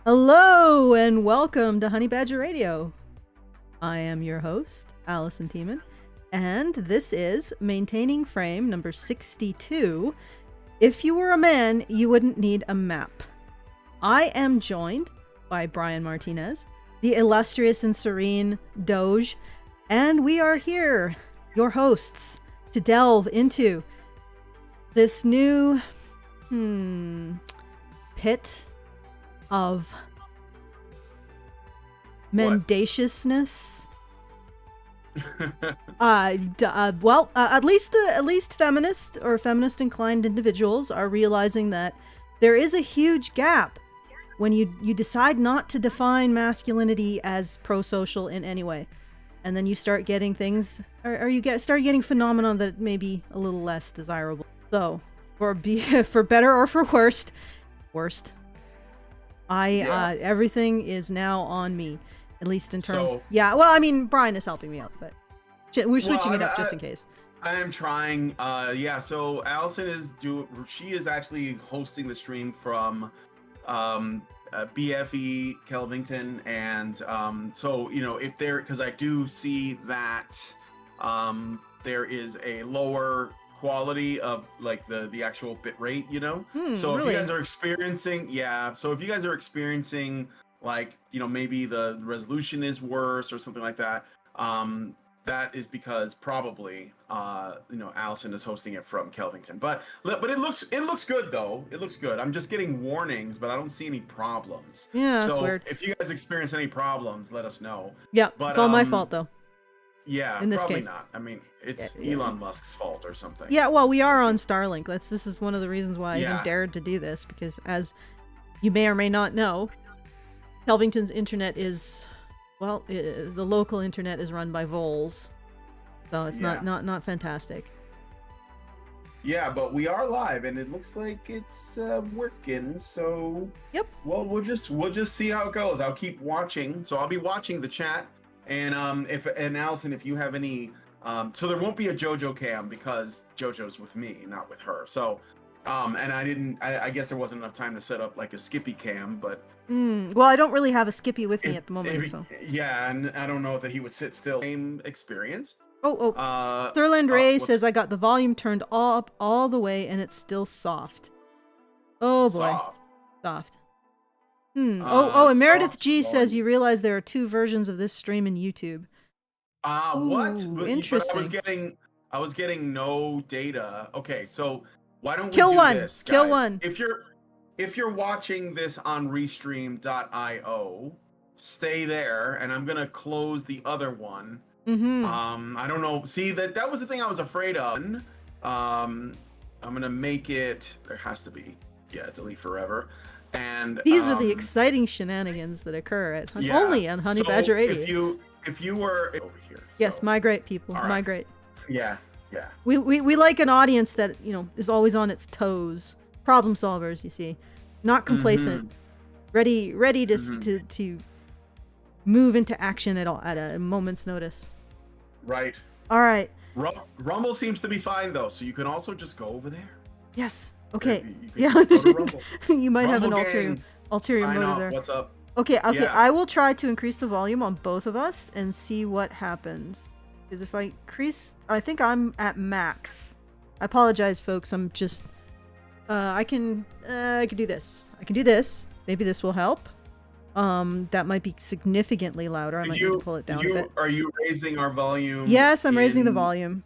Hello and welcome to Honey Badger Radio. I am your host, Allison Tiemann, and this is Maintaining Frame number 62. If you were a man, you wouldn't need a map. I am joined by Brian Martinez, the illustrious and serene Doge, and we are here, your hosts, to delve into this new pit of mendaciousness. At least feminist or feminist inclined individuals are realizing that there is a huge gap when you decide not to define masculinity as pro-social in any way, and then you start getting things, or start getting phenomena that may be a little less desirable. So, for better or for worst, everything is now on me, at least in terms. Brian is helping me out, but we're switching it up just in case. I am trying. So Allison is actually hosting the stream from BFE Kelvington, and because I do see that there is a lower quality of like the actual bit rate, so if really? you guys are experiencing like maybe the resolution is worse or something like that, that is because probably Allison is hosting it from Kelvington, but it looks good though. It looks good. I'm just getting warnings, but I don't see any problems. Yeah, that's weird. If you guys experience any problems, let us know. Yeah, but it's all my fault though. Yeah, in this probably case. not. I mean, it's Elon Musk's fault or something. Yeah, well, we are on Starlink. This is one of the reasons why I even Yeah. dared to do this, because as you may or may not know, Kelvington's internet is, the local internet is run by vols, so it's not fantastic. Yeah, but we are live, and it looks like it's working. So Yep. Well, we'll just see how it goes. I'll keep watching. So I'll be watching the chat, and Allison, if you have any, so there won't be a JoJo cam because JoJo's with me, not with her. So, and I guess there wasn't enough time to set up like a Skippy cam, but. Well, I don't really have a Skippy with me at the moment, so. Yeah, and I don't know that he would sit still. Same experience. Thurland Ray says I got the volume turned up all the way and it's still soft. Oh boy. Soft. And Meredith G says you realize there are two versions of this stream in YouTube. What? Interesting. I was getting no data. Okay, so why don't we Kill do one. this, guys? Kill one. If you're watching this on restream.io, stay there, and I'm gonna close the other one. I don't know. See, that was the thing I was afraid of. I'm gonna make it. There has to be. Yeah, delete forever. And these are the exciting shenanigans that occur at only on Honey Badger Radio. If you were over here. Yes, migrate, people. Right. Migrate. Yeah. We like an audience that is always on its toes. Problem solvers, you see, not complacent, ready to move into action at a moment's notice. Right. All right. Rumble seems to be fine though, so you can also just go over there. Yes. Okay. You can go to Rumble. You might have Rumble an ulterior sign motive off. there. What's up? Okay. Yeah. I will try to increase the volume on both of us and see what happens. Because if I increase, I think I'm at max. I apologize, folks. I'm just. I can do this. I can do this. Maybe this will help. That might be significantly louder. I might need to pull it down a bit. Are you raising our volume? Yes, I'm raising the volume.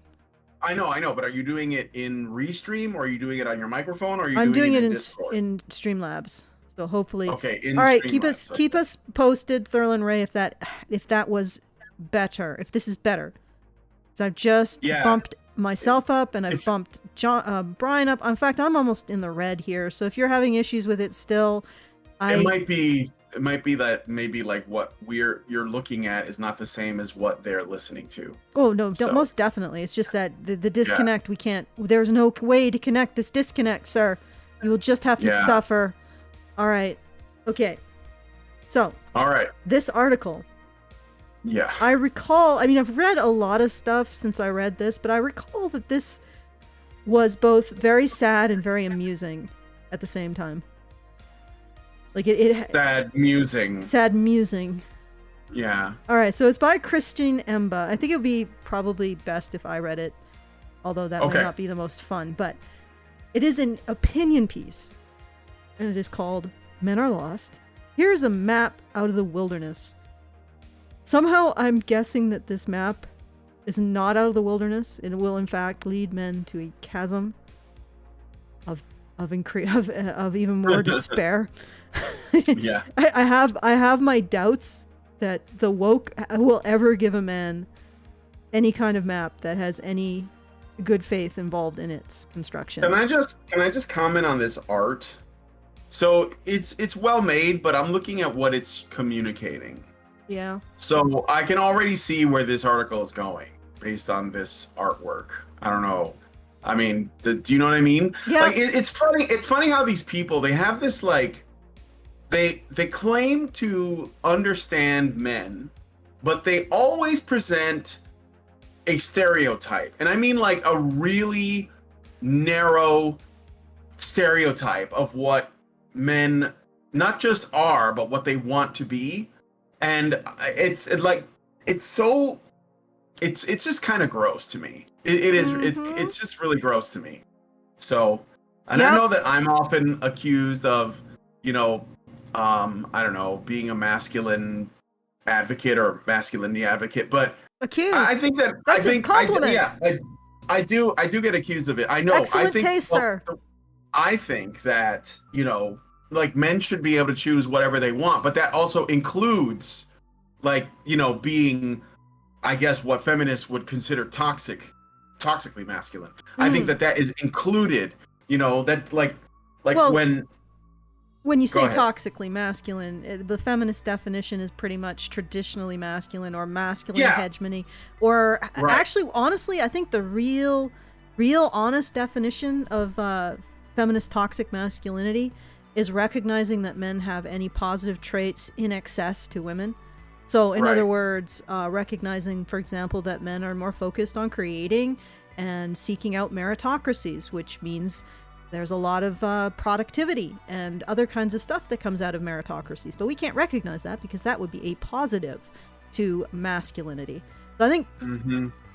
I know, but are you doing it in Restream, or are you doing it on your microphone, or are you I'm doing it Discord? in Streamlabs. So hopefully. Okay. All right, keep us posted, Thurland Ray, if that was better, if this is better. So I've just bumped myself up, and I've bumped Brian up. In fact, I'm almost in the red here. So if you're having issues with it still, it might be that maybe like what you're looking at is not the same as what they're listening to. Oh no, most definitely. It's just that the disconnect, we can't. There's no way to connect this disconnect, sir. You will just have to suffer. All right. Okay. So. All right. This article. Yeah. I recall. I mean, I've read a lot of stuff since I read this, but I recall that this was both very sad and very amusing at the same time. Like sad musing. Sad musing. Yeah. All right, so it's by Christine Emba. I think it would be probably best if I read it, although that might not be the most fun. But it is an opinion piece, and it is called Men Are Lost. Here's a map out of the wilderness. Somehow I'm guessing that this map is not out of the wilderness. It will, in fact, lead men to a chasm of even more despair. Yeah. I have my doubts that the woke will ever give a man any kind of map that has any good faith involved in its construction. Can I just comment on this art? So it's well made, but I'm looking at what it's communicating. Yeah. So I can already see where this article is going based on this artwork. I don't know. I mean, do you know what I mean? Yeah. Like it's funny. It's funny how these people, they have this like, they claim to understand men, but they always present a stereotype, and I mean like a really narrow stereotype of what men not just are, but what they want to be. And it's just kind of gross to me. It is. It's just really gross to me. So, and I know that I'm often accused of, I don't know, being a masculine advocate or masculinity advocate, but accused. I think that that's a compliment. I do get accused of it. I know. Excellent taste, sir. I think that like men should be able to choose whatever they want, but that also includes like being, I guess, what feminists would consider toxically masculine. I think that is included, that like well, when you say ahead. Toxically masculine, the feminist definition is pretty much traditionally masculine or masculine hegemony, or actually, honestly, I think the real honest definition of feminist toxic masculinity is recognizing that men have any positive traits in excess to women. So in other words, recognizing, for example, that men are more focused on creating and seeking out meritocracies, which means there's a lot of productivity and other kinds of stuff that comes out of meritocracies. But we can't recognize that because that would be a positive to masculinity. So I think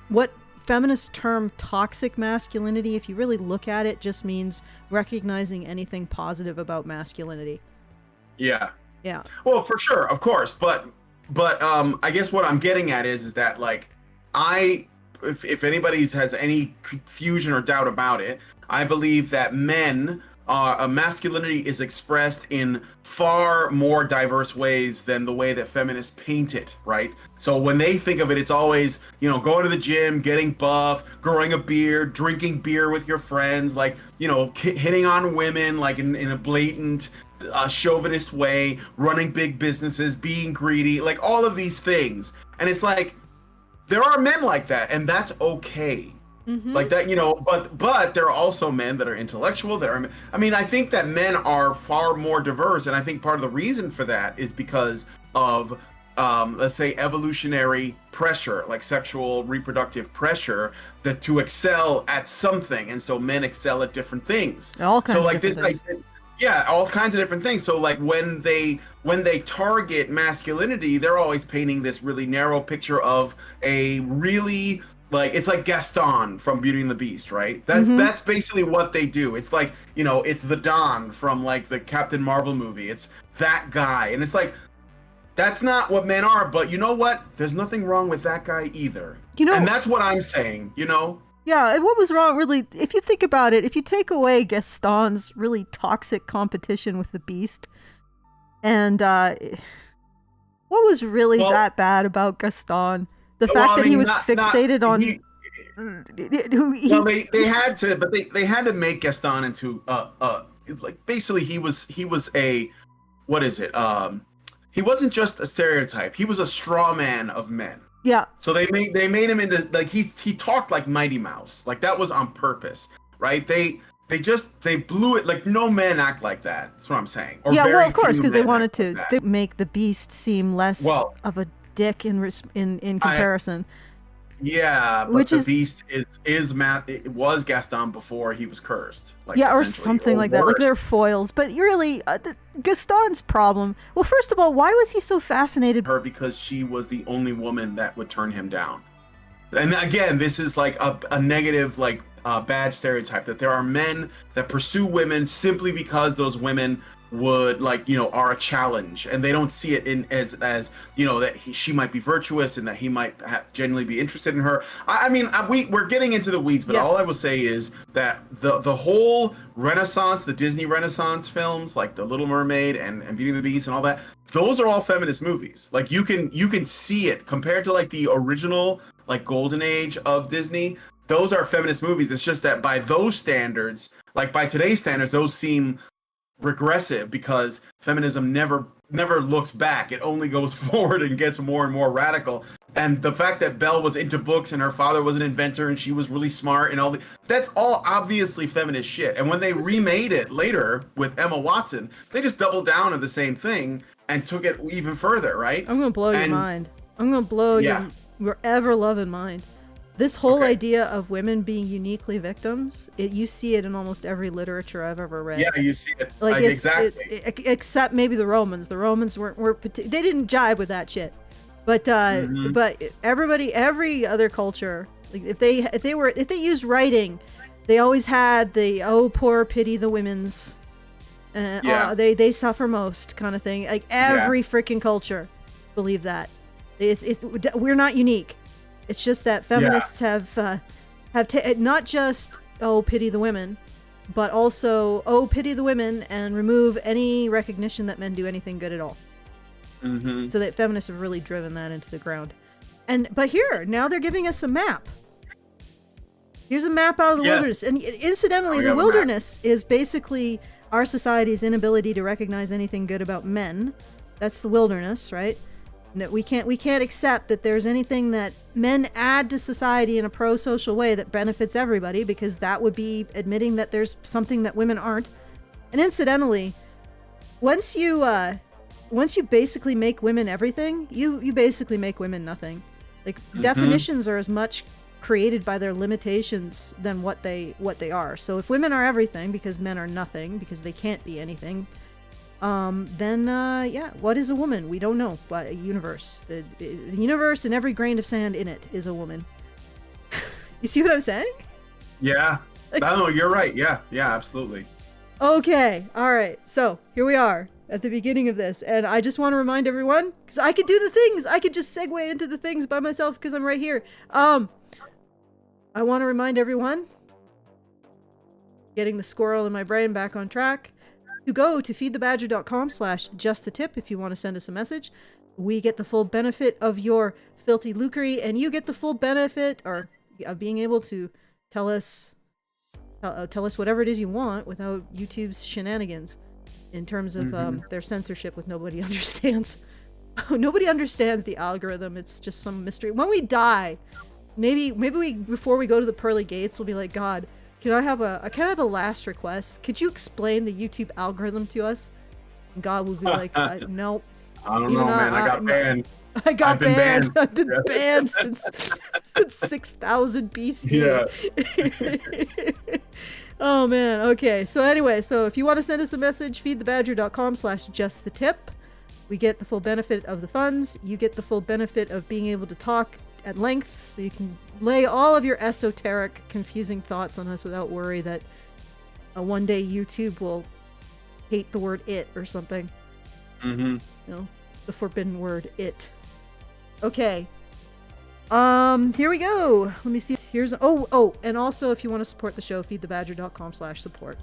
what feminists term toxic masculinity, if you really look at it, just means recognizing anything positive about masculinity. Yeah. Well, for sure, of course, but I guess what I'm getting at is that like if anybody has any confusion or doubt about it, I believe that masculinity is expressed in far more diverse ways than the way that feminists paint it, right? So when they think of it, it's always, going to the gym, getting buff, growing a beard, drinking beer with your friends, like, hitting on women, like in a blatant chauvinist way, running big businesses, being greedy, like all of these things. And it's like, there are men like that, and that's okay. Like that, but there are also men that are intellectual. I think that men are far more diverse, and I think part of the reason for that is because of, let's say, evolutionary pressure, like sexual reproductive pressure, that to excel at something, and so men excel at different things. All kinds of different things. All kinds of different things. So like when they target masculinity, they're always painting this really narrow picture of a really, like, it's like Gaston from Beauty and the Beast, right? That's basically what they do. It's like, it's the Don from like the Captain Marvel movie. It's that guy. And it's like, that's not what men are, but you know what? There's nothing wrong with that guy either. And that's what I'm saying, Yeah, and what was wrong, really, if you think about it, if you take away Gaston's really toxic competition with the Beast, and what was really that bad about Gaston? The fact that he was fixated on... they had to make Gaston into like, basically he was a, what is it? He wasn't just a stereotype. He was a straw man of men. Yeah. So they made him into, like, he talked like Mighty Mouse. Like, that was on purpose, right? They blew it. Like, no men act like that. That's what I'm saying. Or well, of course, because they wanted to make the Beast seem less of a dick in comparison. Yeah, but which the is Beast is Matt. It was Gaston before he was cursed, like yeah, or essentially, something or like that. Like worse. they're foils, but really, Gaston's problem. Well, first of all, why was he so fascinated? Her because she was the only woman that would turn him down. And again, this is like a negative, like bad stereotype that there are men that pursue women simply because those women would like are a challenge, and they don't see it in as that she might be virtuous and that he might genuinely be interested in her. I mean, we're getting into the weeds, but Yes. all I will say is that the whole Renaissance, the Disney Renaissance films like The Little Mermaid and Beauty and the Beast and all that, those are all feminist movies. Like you can see it compared to like the original like golden age of Disney. Those are feminist movies. It's just that by those standards, like by today's standards, those seem regressive because feminism never looks back. It only goes forward and gets more and more radical. And the fact that Belle was into books and her father was an inventor and she was really smart and that's all obviously feminist shit. And when they remade it later with Emma Watson, they just doubled down on the same thing and took it even further, right? I'm gonna blow your mind. I'm gonna blow your ever-loving mind. This whole idea of women being uniquely victims, you see it in almost every literature I've ever read. Yeah, you see it. Like exactly. Except maybe the Romans. The Romans weren't they didn't jive with that shit. But but every other culture, like if they used writing, they always had the poor pity the women's, they suffer most kind of thing. Like every freaking culture believe that. We're not unique. It's just that feminists have not just pity the women, but also pity the women and remove any recognition that men do anything good at all. Mm-hmm. So that feminists have really driven that into the ground. But here now they're giving us a map. Here's a map out of the wilderness, and incidentally, the wilderness is basically our society's inability to recognize anything good about men. That's the wilderness, right? That we can't accept that there's anything that men add to society in a pro-social way that benefits everybody, because that would be admitting that there's something that women aren't. And incidentally, once you basically make women everything, you basically make women nothing. Like definitions are as much created by their limitations than what they are. So if women are everything because men are nothing, because they can't be anything, then what is a woman? We don't know. But a universe, the universe and every grain of sand in it is a woman. You see what I'm saying? Yeah. No, you're right. Yeah, absolutely. Okay, all right. So here we are at the beginning of this, and I just want to remind everyone, because I could do the things. I could just segue into the things by myself because I'm right here. I want to remind everyone, getting the squirrel in my brain back on track, to go to feedthebadger.com/justthetip if you want to send us a message. We get the full benefit of your filthy lucre, and you get the full benefit of being able to tell us whatever it is you want without YouTube's shenanigans in terms of their censorship, with nobody understands. Nobody understands the algorithm. It's just some mystery. When we die, maybe we, before we go to the pearly gates, we'll be like, God, Can I have a last request? Could you explain the YouTube algorithm to us? And God will be like, nope. I don't know, man. I got banned. I've been banned. I've been banned since 6000 BC. Yeah. Oh man. Okay. So anyway, if you want to send us a message, feedthebadger.com/justthetip. We get the full benefit of the funds. You get the full benefit of being able to talk at length, so you can lay all of your esoteric, confusing thoughts on us without worry that one day YouTube will hate the word "it" or something. Mm-hmm. The forbidden word "it." Okay. Here we go. Let me see. Here's and also if you want to support the show, feedthebadger.com/support.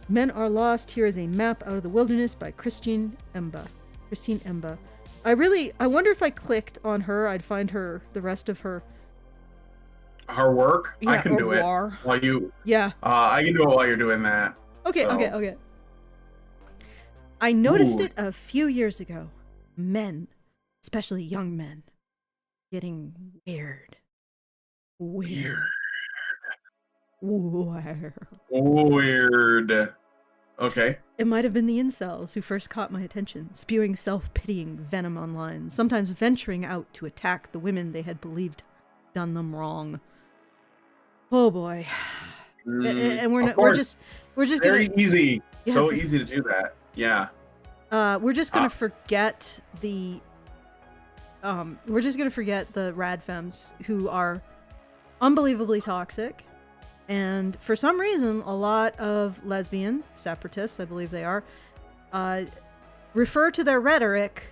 Men Are Lost. Here is a map out of the wilderness by Christine Emba. I wonder if I clicked on her, I'd find the rest of her work. Yeah, I can do it while you. Yeah. I can do it while you're doing that. Okay. So. Okay. I noticed it a few years ago. Men, especially young men, getting weird. Okay. It might have been the incels who first caught my attention, spewing self-pitying venom online, sometimes venturing out to attack the women they had believed done them wrong. Oh boy. And we're just very easy. Yeah, so easy to do that. Yeah. We're just gonna forget the rad femmes who are unbelievably toxic, and for some reason a lot of lesbian separatists, I believe they are, refer to their rhetoric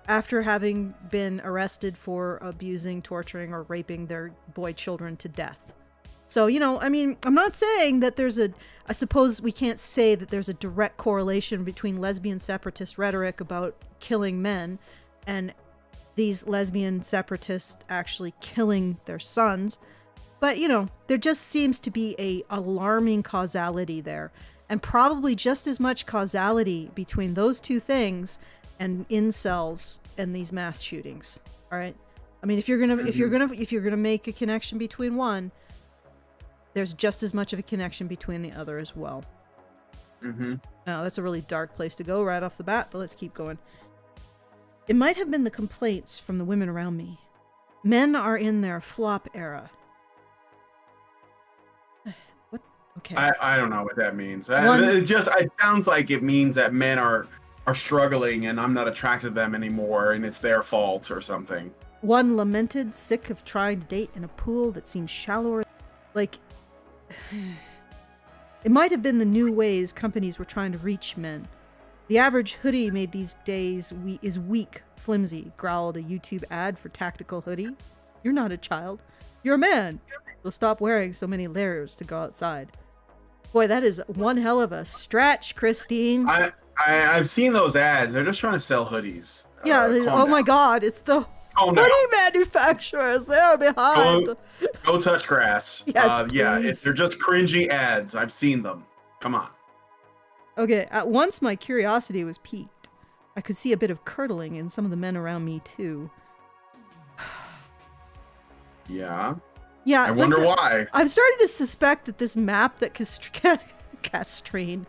after having been arrested for abusing, torturing, or raping their boy children to death. So, you know, I mean, I'm not saying that I suppose we can't say that there's a direct correlation between lesbian separatist rhetoric about killing men and these lesbian separatists actually killing their sons. But, you know, there just seems to be a alarming causality there, and probably just as much causality between those two things and incels and these mass shootings. All right. I mean, if you're gonna make a connection between one, there's just as much of a connection between the other as well. Now, that's a really dark place to go right off the bat, but let's keep going. It might have been the complaints from the women around me. Men are in their flop era. What? Okay. I don't know what that means. It sounds like it means that men are struggling and I'm not attracted to them anymore and it's their fault or something. One lamented, sick of trying to date in a pool that seems shallower. Like, it might have been the new ways companies were trying to reach men. The average hoodie made these days is weak, flimsy, growled a YouTube ad for tactical hoodie. You're not a child. You're a man. You'll stop wearing so many layers to go outside. Boy, that is one hell of a stretch, Christine. I've seen those ads. They're just trying to sell hoodies. Yeah. Oh my God. It's the hoodie manufacturers. They're behind. Go touch grass. Yes, yeah. They're just cringy ads. I've seen them. Come on. Okay. At once, my curiosity was piqued. I could see a bit of curdling in some of the men around me too. Yeah. Yeah. I wonder why. I'm starting to suspect that this map that Castrine.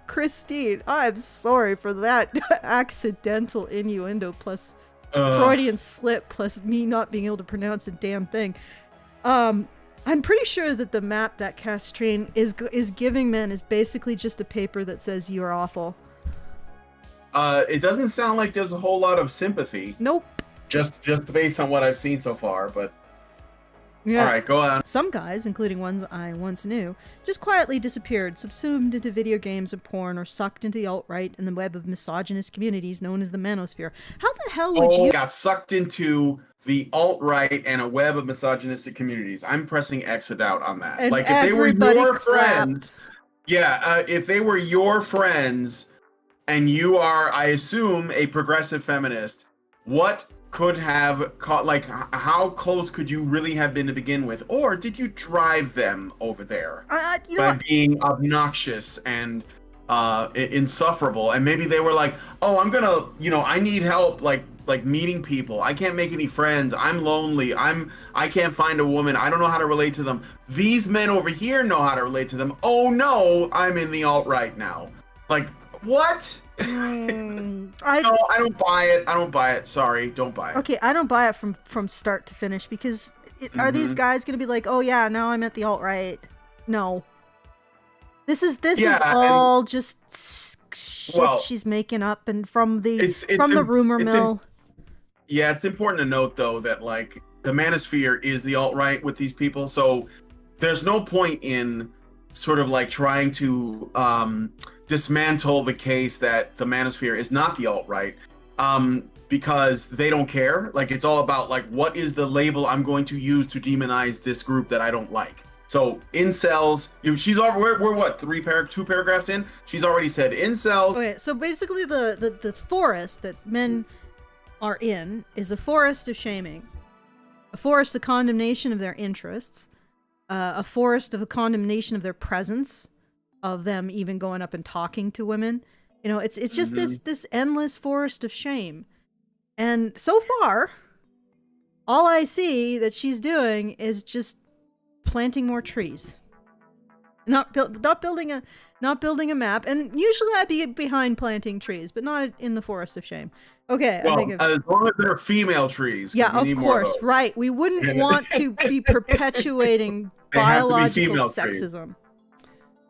Christine, I'm sorry for that accidental innuendo plus Freudian slip plus me not being able to pronounce a damn thing. I'm pretty sure that the map that Castrine is giving men is basically just a paper that says you are awful. It doesn't sound like there's a whole lot of sympathy. Nope. Just based on what I've seen so far, but yeah. All right, go on. Some guys, including ones I once knew, just quietly disappeared, subsumed into video games and porn, or sucked into the alt-right and the web of misogynist communities known as the manosphere. How the hell would you... got sucked into the alt-right and a web of misogynistic communities. I'm pressing exit out on that. And like, if they were your friends... Yeah, if they were your friends, and you are, I assume, a progressive feminist, what could have caught, like, how close could you really have been to begin with? Or did you drive them over there by being obnoxious and insufferable? And maybe they were like, oh, I'm gonna, I need help, like meeting people. I can't make any friends. I'm lonely. I can't find a woman. I don't know how to relate to them. These men over here know how to relate to them. Oh no, I'm in the alt-right now. Like, what? No, I don't buy it. I don't buy it. Sorry, don't buy it. Okay, I don't buy it from start to finish, because are these guys going to be like, oh yeah, now I'm at the alt-right? No. This is all just shit she's making up and from the rumor mill. Yeah, it's important to note though that, like, the manosphere is the alt-right with these people, so there's no point in sort of like trying to dismantle the case that the manosphere is not the alt-right, because they don't care. Like, it's all about, like, what is the label I'm going to use to demonize this group that I don't like. So incels, she's already, we're what, 2 paragraphs in? She's already said incels. Okay, so basically the forest that men are in is a forest of shaming, a forest of condemnation of their interests, a forest of a condemnation of their presence, of them even going up and talking to women. It's just this endless forest of shame. And so far, all I see that she's doing is just planting more trees, not building a map. And usually I'd be behind planting trees, but not in the forest of shame. Okay, I think as long as they're female trees. Yeah, of course, right. We wouldn't want to be perpetuating biological sexism.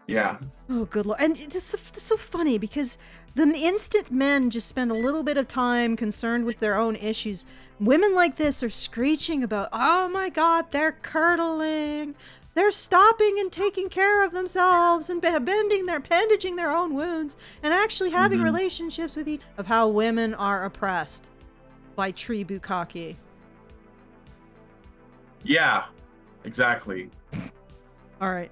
Yeah. Oh, good lord. And it's so funny because the instant men just spend a little bit of time concerned with their own issues, women like this are screeching about, oh my god, they're curdling. They're stopping and taking care of themselves and bandaging their own wounds and actually having relationships with of how women are oppressed by tree bukkake. Yeah, exactly. All right.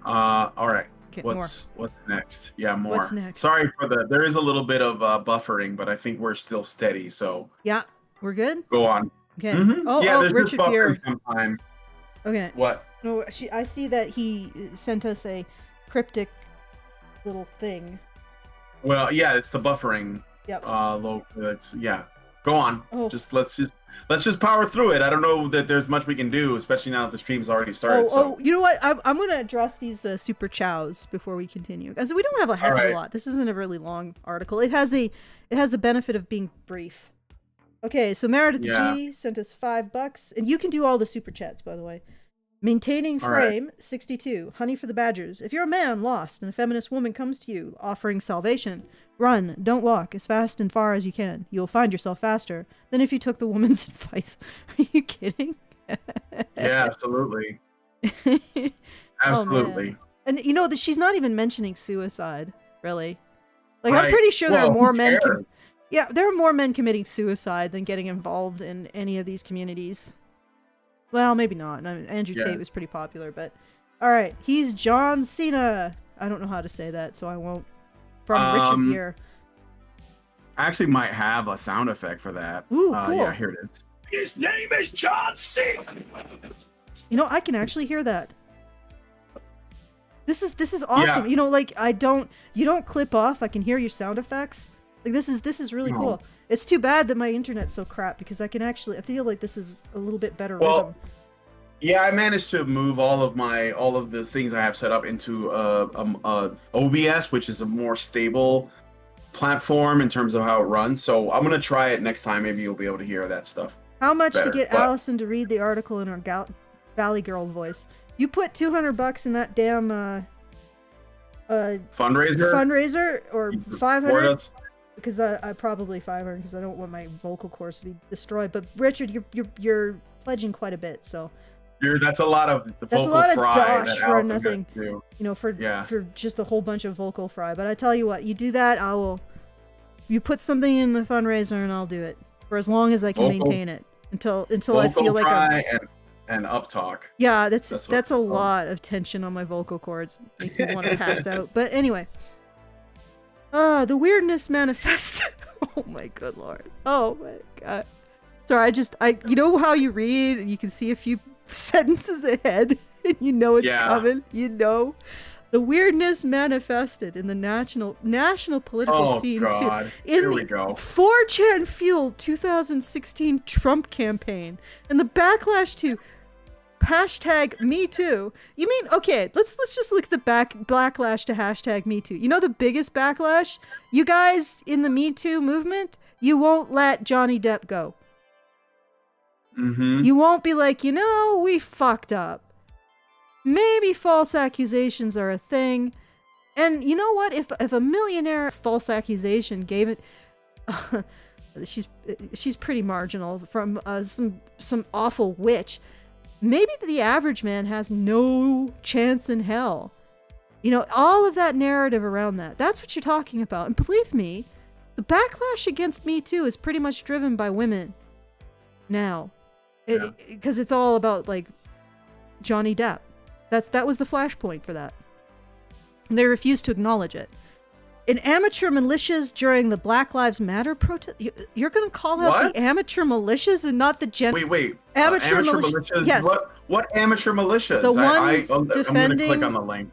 All right. Okay, what's next? Yeah, more. What's next? Sorry for there is a little bit of buffering, but I think we're still steady. So yeah, we're good. Go on. Okay. There's Richard just Gere. buffering sometimes. Okay. What? No, I see that he sent us a cryptic little thing. Well, yeah, it's the buffering. Yep. Go on. Let's just power through it. I don't know that there's much we can do, especially now that the stream's already started. You know what? I'm going to address these super chows before we continue, because we don't have a heck of a lot. This isn't a really long article. It has the benefit of being brief. Okay, so Meredith G sent us $5, and you can do all the super chats, by the way. Maintaining Frame 62, Honey for the Badgers. If you're a man lost and a feminist woman comes to you offering salvation, run, don't walk, as fast and far as you can. You'll find yourself faster than if you took the woman's advice. Are you kidding? Yeah, absolutely. Absolutely. And you know that she's not even mentioning suicide, really. Like, I'm pretty sure there are more men. There are more men committing suicide than getting involved in any of these communities. Well, maybe not. I mean, Andrew Tate was pretty popular, but all right. He's John Cena. I don't know how to say that, so I won't. From Richard Gere. I actually might have a sound effect for that. Ooh, cool. Yeah, here it is. His name is John Cena. You know, I can actually hear that. This is awesome. Yeah. You know, like you don't clip off. I can hear your sound effects. Like this is really cool. It's too bad that my internet's so crap, because I feel like this is a little bit better rhythm. Yeah, I managed to move all of the things I have set up into OBS, which is a more stable platform in terms of how it runs. So I'm gonna try it next time. Maybe you'll be able to hear that stuff. How much to get Allison to read the article in her Valley Girl voice? You put $200 in that damn fundraiser or 500. Because I probably 500, because I don't want my vocal cords to be destroyed. But Richard, you're pledging quite a bit, so that's a lot of dosh for nothing. You know, for just a whole bunch of vocal fry. But I tell you what, you do that, you put something in the fundraiser, and I'll do it for as long as I can maintain it until I feel like and uptalk. Yeah, that's a lot of tension on my vocal cords. Makes me want to pass out. But anyway. The weirdness manifest. Oh my good lord. Oh my god. Sorry, you know how you read and you can see a few sentences ahead and you know it's coming. You know. The weirdness manifested in the national political scene too. Here we go. 4chan fueled 2016 Trump campaign and the backlash to #MeToo. You mean, okay, let's just look at the backlash to #MeToo. You know the biggest backlash? You guys in the Me Too movement, you won't let Johnny Depp go. You won't be like, we fucked up. Maybe false accusations are a thing. And you know what? If a millionaire false accusation gave it... she's pretty marginal from some awful witch. Maybe the average man has no chance in hell. You know, all of that narrative around that. That's what you're talking about. And believe me, the backlash against Me Too is pretty much driven by women now. Because it's all about, like, Johnny Depp. That was the flashpoint for that. And they refused to acknowledge it. In amateur militias during the Black Lives Matter protest, you're going to call out the amateur militias and not the Wait. Amateur militias? Yes. What amateur militias? The ones defending... I'm going to click on the link.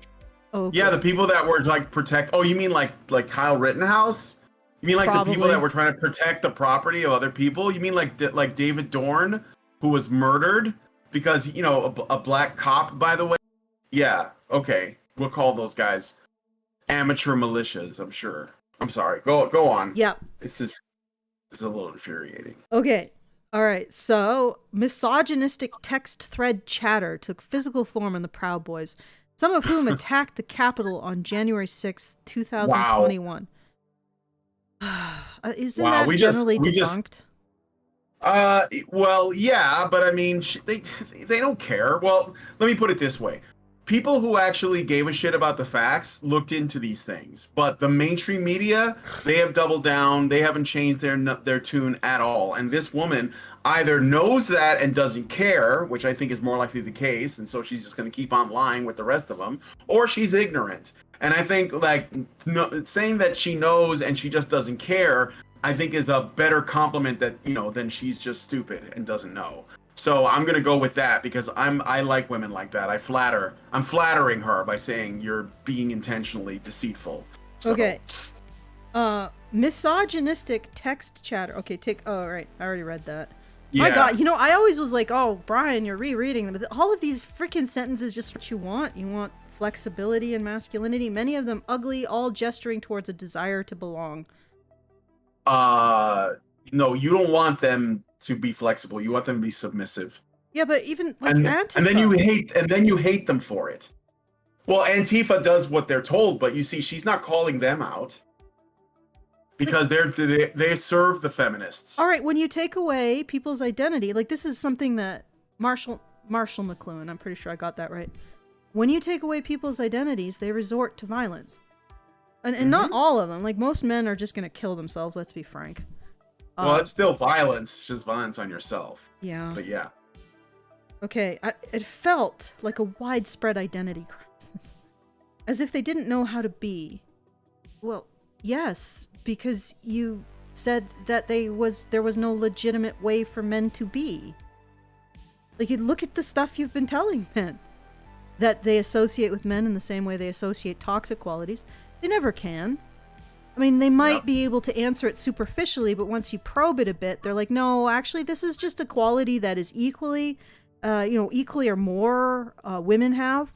Okay. Yeah, the people that were like protect... Oh, you mean like Kyle Rittenhouse? You mean like the people that were trying to protect the property of other people? You mean like David Dorn, who was murdered because, a black cop, by the way? Yeah, okay. We'll call those guys amateur militias, I'm sure. I'm sorry. Go on. Yeah. This is This is a little infuriating. Okay. All right. So, misogynistic text thread chatter took physical form in the Proud Boys, some of whom attacked the Capitol on January 6th, 2021. Wow. Isn't that generally debunked? Well, yeah, but I mean, they don't care. Well, let me put it this way. People who actually gave a shit about the facts looked into these things, but the mainstream media, they have doubled down. They haven't changed their tune at all. And this woman either knows that and doesn't care, which I think is more likely the case, and so she's just going to keep on lying with the rest of them, or she's ignorant. And I think saying that she knows and she just doesn't care, I think is a better compliment than she's just stupid and doesn't know. So I'm gonna go with that because I like women like that. I'm flattering her by saying you're being intentionally deceitful. So. Okay. Misogynistic text chatter. Okay, oh right, I already read that. Yeah. My God, I always was like, oh, Brian, you're rereading them. But all of these freaking sentences just what you want. You want flexibility and masculinity. Many of them ugly, all gesturing towards a desire to belong. No, you don't want them to be flexible. You want them to be submissive. Yeah, but even Antifa, and then you hate them for it. Well, Antifa does what they're told, but you see, she's not calling them out because they serve the feminists. All right, when you take away people's identity, this is something that Marshall McLuhan, I'm pretty sure I got that right. When you take away people's identities, they resort to violence. And not all of them. Most men are just going to kill themselves, let's be frank. Well, it's still violence. It's just violence on yourself. Yeah. But yeah. Okay, it felt like a widespread identity crisis. As if they didn't know how to be. Well, yes, because you said that there was no legitimate way for men to be. You look at the stuff you've been telling men. That they associate with men in the same way they associate toxic qualities. They never can. I mean, they might be able to answer it superficially, but once you probe it a bit, they're like, no, actually, this is just a quality that is equally or more women have.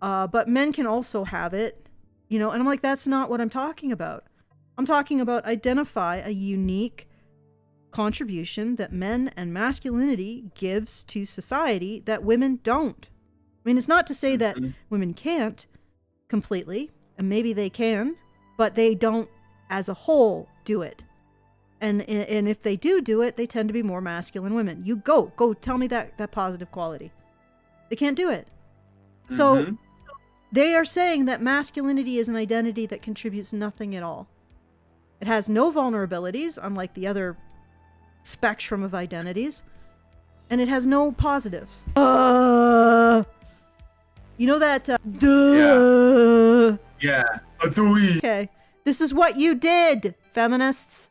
But men can also have it, and I'm like, that's not what I'm talking about. I'm talking about identify a unique contribution that men and masculinity gives to society that women don't. I mean, it's not to say that women can't completely, and maybe they can, but they don't, as a whole, do it. And if they do it, they tend to be more masculine women. You go tell me that positive quality. They can't do it. So they are saying that masculinity is an identity that contributes nothing at all. It has no vulnerabilities, unlike the other spectrum of identities, and it has no positives. You know that? Yeah. Okay. This is what you did, feminists.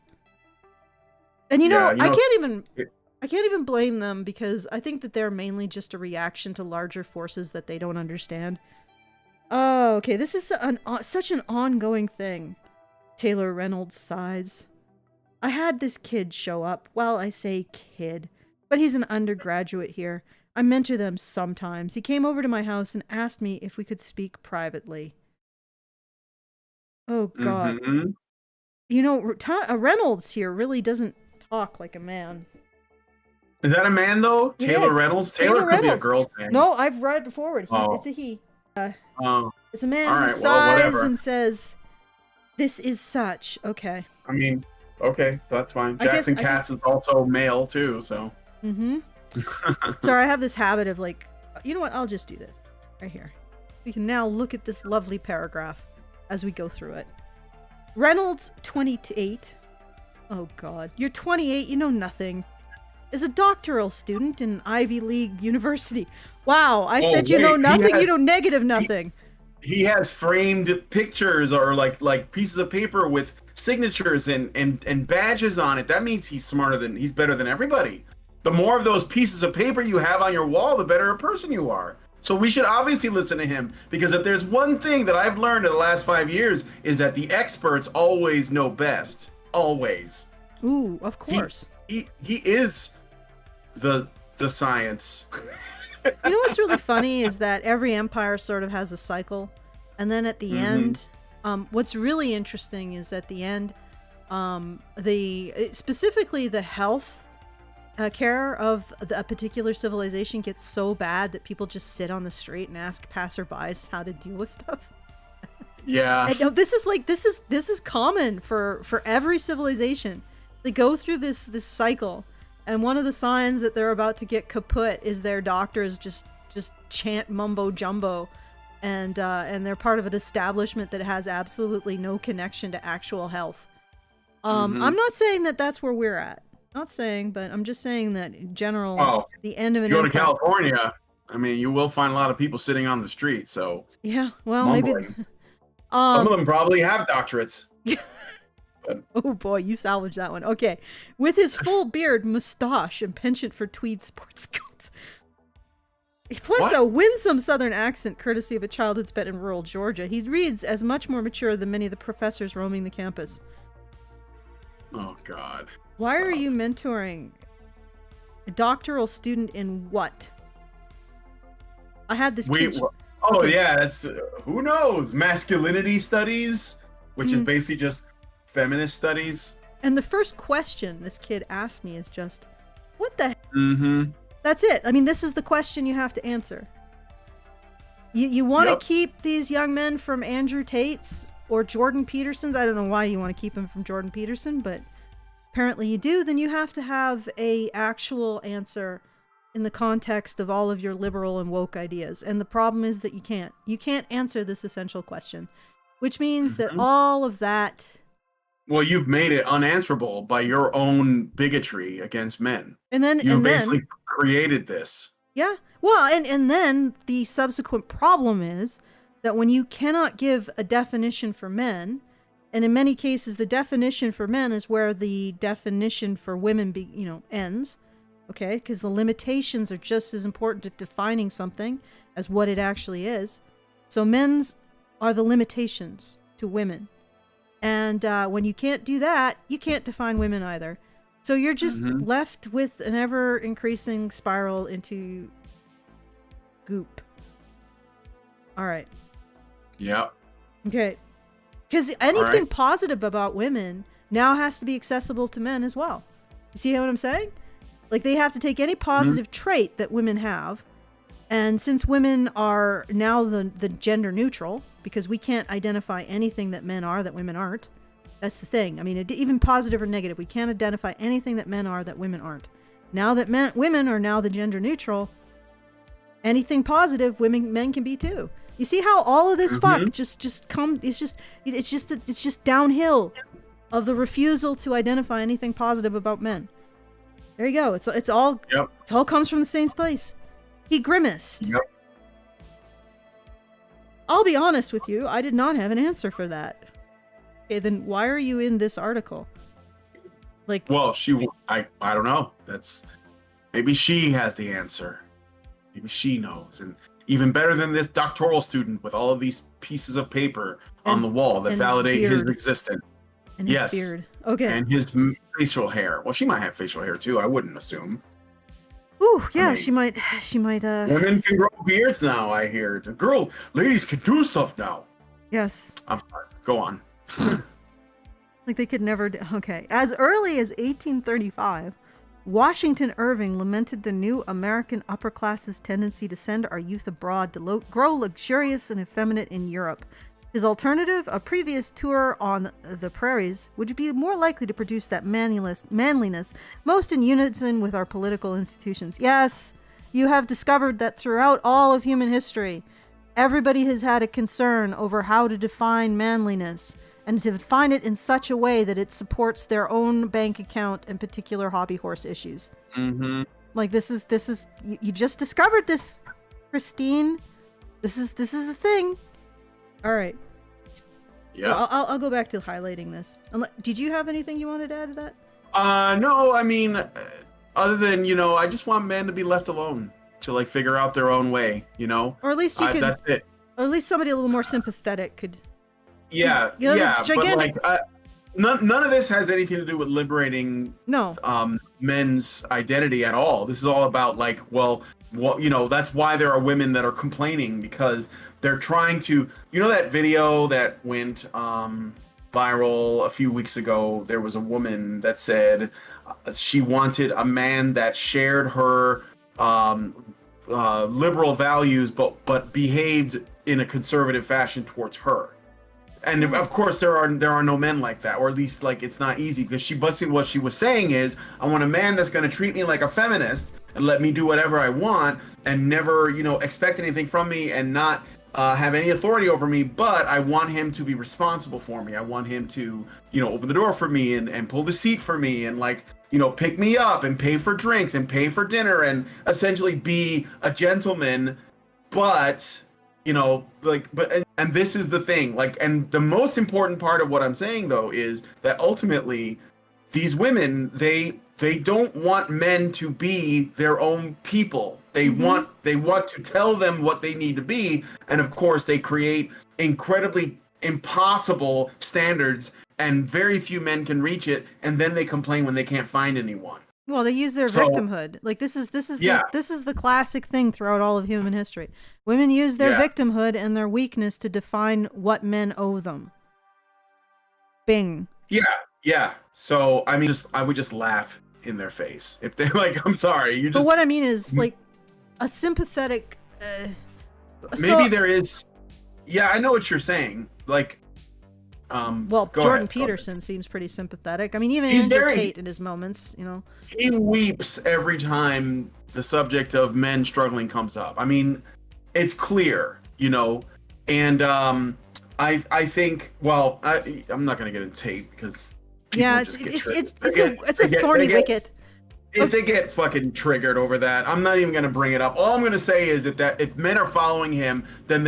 And I can't even blame them because I think that they're mainly just a reaction to larger forces that they don't understand. Oh, okay. This is such an ongoing thing. Taylor Reynolds sighs. I had this kid show up. Well, I say kid, but he's an undergraduate here. I mentor them sometimes. He came over to my house and asked me if we could speak privately. Oh, God. Reynolds here really doesn't talk like a man. Is that a man, though? Taylor Reynolds? Taylor could be a girl's name. No, I've read forward. It's a he. It's a man who sighs and says, this is such. Okay. I mean, okay, that's fine. Jackson Cass is also male, too, so. Sorry, I have this habit of you know what? I'll just do this right here. We can now look at this lovely paragraph as we go through it. Reynolds, 28. Oh, God. You're 28. You know nothing. Is a doctoral student in Ivy League University. Wow. I said you know nothing. You know negative nothing. He has framed pictures or like pieces of paper with signatures and badges on it. That means he's better than everybody. The more of those pieces of paper you have on your wall, the better a person you are. So we should obviously listen to him, because if there's one thing that I've learned in the last 5 years is that the experts always know best. Always. Ooh, of course. He is the science. You know what's really funny is that every empire sort of has a cycle, and then at the end, what's really interesting is at the end, Specifically the health care of a particular civilization gets so bad that people just sit on the street and ask passerbys how to deal with stuff. Yeah. And this is common for every civilization. They go through this cycle, and one of the signs that they're about to get kaput is their doctors just chant mumbo jumbo, and they're part of an establishment that has absolutely no connection to actual health. I'm not saying that that's where we're at. Not saying, but I'm just saying that in general, the end of an empire. You go to California, I mean, you will find a lot of people sitting on the street. So yeah, well, mumbling. maybe some of them probably have doctorates. Oh boy, you salvaged that one. Okay, with his full beard, mustache, and penchant for tweed sports coats. Plus a winsome southern accent, courtesy of a childhood spent in rural Georgia, he reads as much more mature than many of the professors roaming the campus. Oh God. Why are you mentoring a doctoral student in what? I had this kid. Yeah, that's who knows? Masculinity studies, which is basically just feminist studies. And the first question this kid asked me is just, what the heck? That's it. I mean, this is the question you have to answer. You want to keep these young men from Andrew Tate's or Jordan Peterson's? I don't know why you want to keep them from Jordan Peterson, but apparently you do. Then you have to have a actual answer in the context of all of your liberal and woke ideas. And the problem is that you can't answer this essential question, which means that all of that. Well, you've made it unanswerable by your own bigotry against men. And then you basically created this. Yeah. Well, and then the subsequent problem is that when you cannot give a definition for men, and in many cases the definition for men is where the definition for women ends. Okay, because the limitations are just as important to defining something as what it actually is. So men's are the limitations to women. And when you can't do that, you can't define women either. So you're just left with an ever-increasing spiral into goop. All right. Yeah. Okay. Because anything positive about women now has to be accessible to men as well. You see what I'm saying? Like, they have to take any positive trait that women have. And since women are now the gender neutral, because we can't identify anything that men are that women aren't. That's the thing. I mean, even positive or negative, we can't identify anything that men are that women aren't. Now that women are now the gender neutral, anything positive, men can be too. You see how all of this fuck it's just downhill of the refusal to identify anything positive about men. There you go. It's all comes from the same place. He grimaced. Yep. I'll be honest with you, I did not have an answer for that. Okay, then why are you in this article? Like, well, I don't know. Maybe she has the answer. Maybe she knows. And even better than this doctoral student with all of these pieces of paper on the wall that validate his existence. And his beard. Okay. And his facial hair. Well, she might have facial hair too. I wouldn't assume. Ooh, yeah, I mean, she might. Women can grow beards now, I hear. Ladies can do stuff now. Yes. I'm sorry. Go on. Like they could never. Okay. As early as 1835, Washington Irving lamented the new American upper class's tendency to send our youth abroad to grow luxurious and effeminate in Europe. His alternative, a previous tour on the prairies, would be more likely to produce that manliness most in unison with our political institutions. Yes, you have discovered that throughout all of human history, everybody has had a concern over how to define manliness and to define it in such a way that it supports their own bank account and particular hobby horse issues. Like this is you just discovered this, Christine. This is the thing. All right. Yeah. I'll go back to highlighting this. Did you have anything you wanted to add to that? No. I mean, other than I just want men to be left alone to like figure out their own way. Or at least you could. That's it. Or at least somebody a little more sympathetic could. Yeah. Gigantic... But like, none of this has anything to do with liberating. No. Men's identity at all. This is all about like, that's why there are women that are complaining because they're trying to, that video that went viral a few weeks ago. There was a woman that said she wanted a man that shared her liberal values, but behaved in a conservative fashion towards her. And of course, there are no men like that, or at least like it's not easy, because she busted what she was saying is, I want a man that's going to treat me like a feminist and let me do whatever I want and never, expect anything from me and not have any authority over me. But I want him to be responsible for me. I want him to, open the door for me and pull the seat for me and pick me up and pay for drinks and pay for dinner and essentially be a gentleman, but. And this is the thing, and the most important part of what I'm saying though is that ultimately these women, they don't want men to be their own people. They want to tell them what they need to be, and of course they create incredibly impossible standards, and very few men can reach it, and then they complain when they can't find anyone. Well, they use their victimhood. Like this is the classic thing throughout all of human history. Women use their victimhood and their weakness to define what men owe them. Bing. Yeah. So I mean, I would just laugh in their face if they're like, "I'm sorry." But what I mean is like a sympathetic. Maybe there is. Yeah, I know what you're saying. Like. Jordan Peterson seems pretty sympathetic. I mean, even Andrew Tate in his moments, He weeps every time the subject of men struggling comes up. I mean, it's clear, and I think, I'm not going to get into Tate because it's a thorny wicket. If they get fucking triggered over that, I'm not even going to bring it up. All I'm going to say is if men are following him, then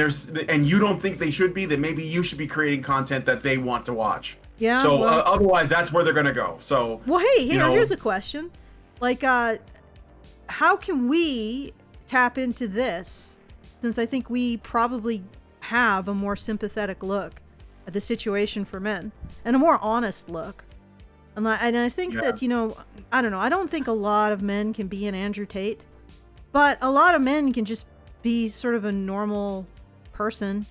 and you don't think they should be, then maybe you should be creating content that they want to watch. Yeah. So otherwise, that's where they're going to go. So. Well, hey, here's a question. Like, how can we tap into this? Since I think we probably have a more sympathetic look at the situation for men and a more honest look. And I think that, I don't know. I don't think a lot of men can be an Andrew Tate, but a lot of men can just be sort of a normal person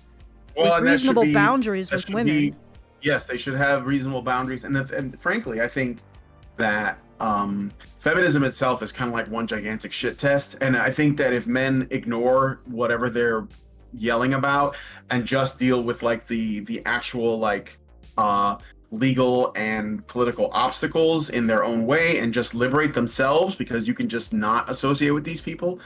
with reasonable boundaries with women. Yes, they should have reasonable boundaries. And frankly, I think that feminism itself is kind of like one gigantic shit test. And I think that if men ignore whatever they're yelling about and just deal with like the actual legal and political obstacles in their own way and just liberate themselves, because you can just not associate with these people,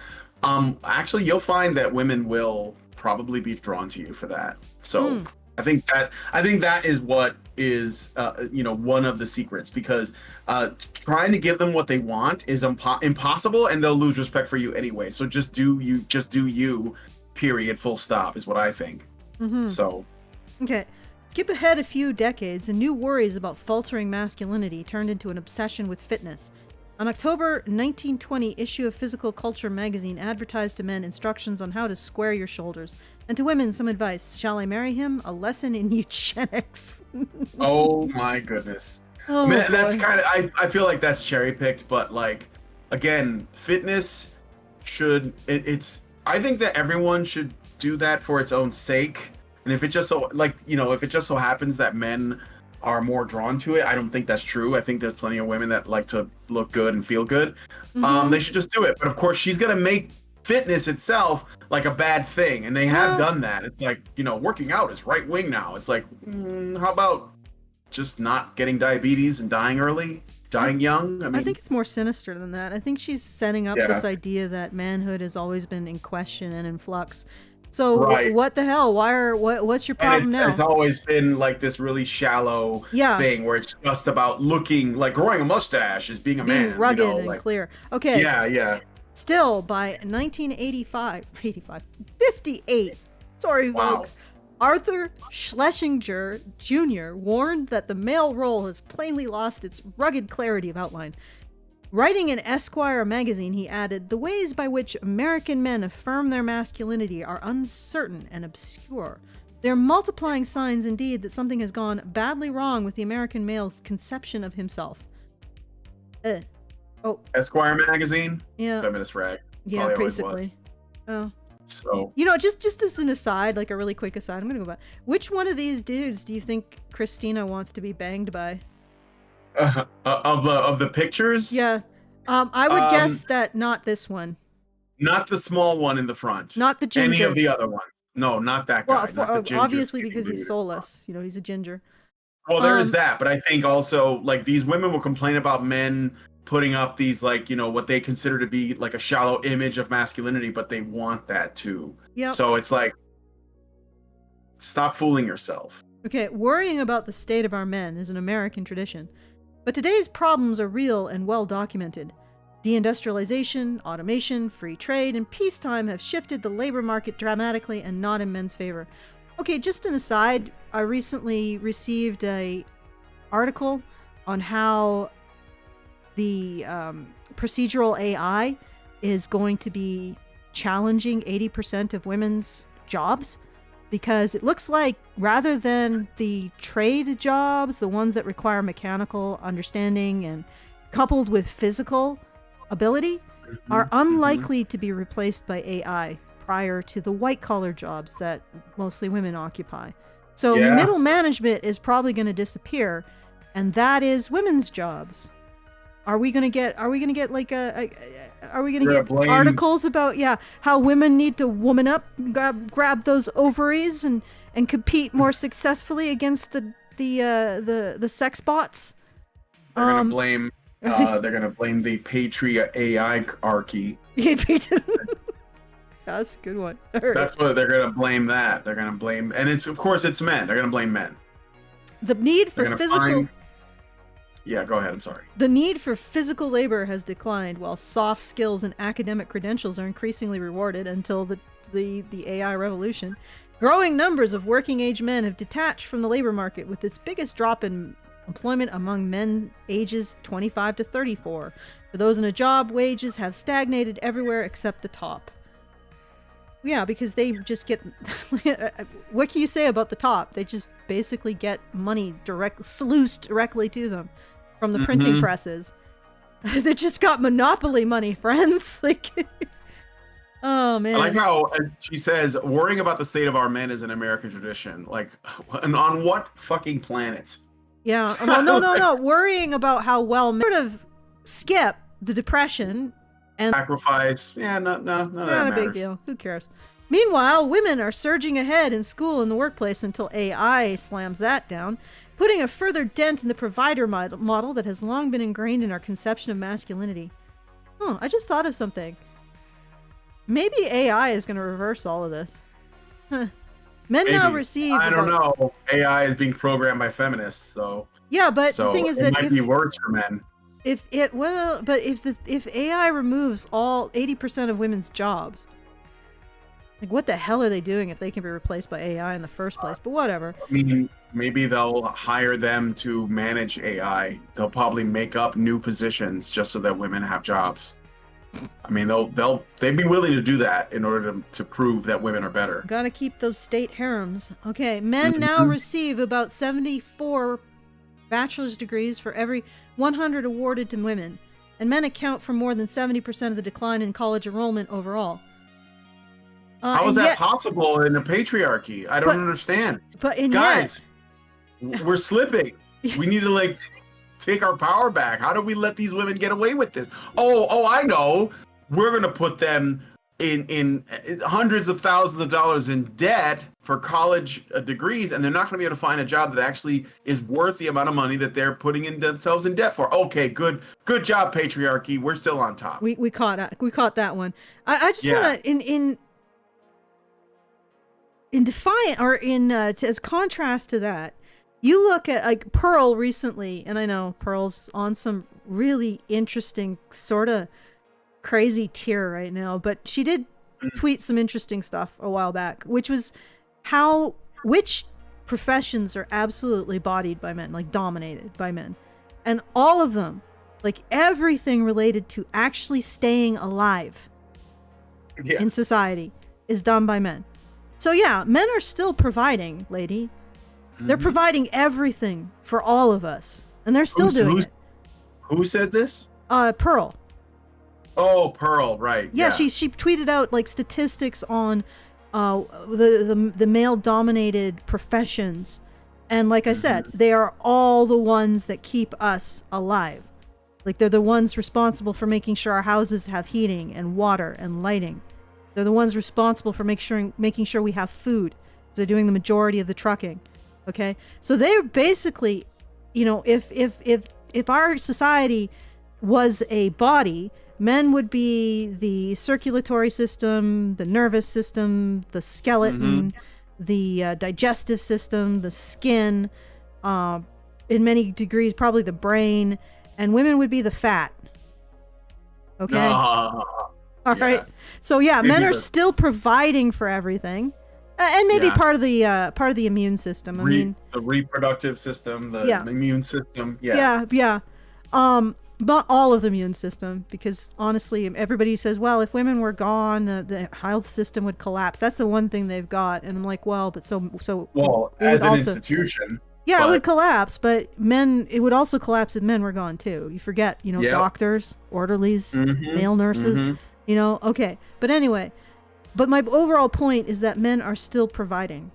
actually you'll find that women will probably be drawn to you for that. So I think that is what is one of the secrets, because trying to give them what they want is impossible, and they'll lose respect for you anyway. So just do you, period, full stop, is what I think. So okay. Skip ahead a few decades, and new worries about faltering masculinity turned into an obsession with fitness. An October 1920 issue of Physical Culture magazine advertised to men instructions on how to square your shoulders, and to women some advice. Shall I marry him? A lesson in eugenics. Oh my goodness. Oh, man, that's kind of, I feel like that's cherry picked, but again, fitness should, I think that everyone should do that for its own sake. And if it just so happens that men are more drawn to it, I don't think that's true. I think there's plenty of women that like to look good and feel good. They should just do it. But of course, she's gonna make fitness itself like a bad thing, and they have done that. It's like, working out is right wing now. It's like, how about just not getting diabetes and dying early, dying young? I think it's more sinister than that. I think she's setting up this idea that manhood has always been in question and in flux. So what the hell? What's your problem now? It's always been like this really shallow thing where it's just about looking like growing a mustache is being a man. Being rugged and clear. Okay. Yeah. Still, by 58. Sorry, folks. Arthur Schlesinger Jr. warned that the male role has plainly lost its rugged clarity of outline. Writing in Esquire magazine, he added, "The ways by which American men affirm their masculinity are uncertain and obscure. They're multiplying signs, indeed, that something has gone badly wrong with the American male's conception of himself." Esquire magazine? Yeah. Feminist rag. Yeah, basically. Oh. So just as an aside, like a really quick aside, I'm gonna go back. Which one of these dudes do you think Christina wants to be banged by? Of the pictures? Yeah, I would guess that not this one. Not the small one in the front. Not the ginger. Any of the other ones. No, not that guy. Not the ginger, obviously because he's soulless. He's a ginger. Well, there is that, but I think also like these women will complain about men putting up these like what they consider to be like a shallow image of masculinity, but they want that too. Yeah. So it's like, stop fooling yourself. Okay, worrying about the state of our men is an American tradition, but today's problems are real and well documented. Deindustrialization, automation, free trade, and peacetime have shifted the labor market dramatically and not in men's favor. Okay, just an aside, I recently received a article on how the procedural AI is going to be challenging 80% of women's jobs, because it looks like rather than the trade jobs, the ones that require mechanical understanding and coupled with physical ability, are unlikely to be replaced by AI prior to the white-collar jobs that mostly women occupy. So middle management is probably going to disappear, and that is women's jobs. Are we going to get like articles about how women need to woman up, grab those ovaries and compete more successfully against the sex bots? They're going to blame the patriarchy. That's a good one. That's what they're going to blame. That they're going to blame, and it's men. They're going to blame men. The need for physical. Yeah, go ahead. I'm sorry. The need for physical labor has declined, while soft skills and academic credentials are increasingly rewarded until the AI revolution. Growing numbers of working-age men have detached from the labor market, with its biggest drop in employment among men ages 25 to 34. For those in a job, wages have stagnated everywhere except the top. Yeah, because they just get... What can you say about the top? They just basically get money sluiced directly to them from the printing presses. They just got monopoly money, friends. Oh, man. I like how she says, worrying about the state of our men is an American tradition. Like, on what fucking planet? Yeah. No. Worrying about how well men sort of skip the Depression and sacrifice. Yeah, not a big deal. Who cares? Meanwhile, women are surging ahead in school and the workplace until AI slams that down, putting a further dent in the provider model that has long been ingrained in our conception of masculinity. I just thought of something. Maybe AI is going to reverse all of this. Men now receive... I don't know. AI is being programmed by feminists, so... Yeah, but the thing is that... It might be worse for men. If AI removes all 80% of women's jobs, like what the hell are they doing if they can be replaced by AI in the first place? But whatever. I mean, maybe they'll hire them to manage AI. They'll probably make up new positions just so that women have jobs. I mean, they'd be willing to do that in order to prove that women are better. Gotta keep those state harems. Okay, men now receive about 74 bachelor's degrees for every 100 awarded to women, and men account for more than 70% of the decline in college enrollment overall. How is that possible in a patriarchy? I don't understand. Guys, we're slipping. We need to take our power back. How do we let these women get away with this? Oh, I know. We're going to put them in hundreds of thousands of dollars in debt for college degrees, and they're not going to be able to find a job that actually is worth the amount of money that they're putting themselves in debt for. Okay, good job, patriarchy. We're still on top. We caught that one. I just want to in defiant or as contrast to that, you look at like Pearl recently, and I know Pearl's on some really interesting sort of crazy tier right now, but she did tweet some interesting stuff a while back, which was which professions are absolutely bodied by men, like dominated by men, and all of them, like everything related to actually staying alive in society is done by men. So yeah, men are still providing, lady. They're providing everything for all of us, and they're still doing it. Who said this? Pearl. Oh, Pearl, right. Yeah, she tweeted out like statistics on the male dominated professions, and like I said, they are all the ones that keep us alive. Like they're the ones responsible for making sure our houses have heating and water and lighting. They're the ones responsible for making sure we have food. They're doing the majority of the trucking. Okay, so they're basically, you know, if our society was a body, men would be the circulatory system, the nervous system, the skeleton, the digestive system, the skin, in many degrees, probably the brain, and women would be the fat. Okay? All right. So yeah, men are still providing for everything. And maybe part of the immune system. I mean, the reproductive system, the immune system. Yeah. Not all of the immune system, because honestly, everybody says, well, if women were gone, the health system would collapse. That's the one thing they've got. And I'm like, well, but well, as an institution. Yeah, it would collapse, but it would also collapse if men were gone too. You forget, you know, doctors, orderlies, male nurses, you know, okay. But anyway, but my overall point is that men are still providing.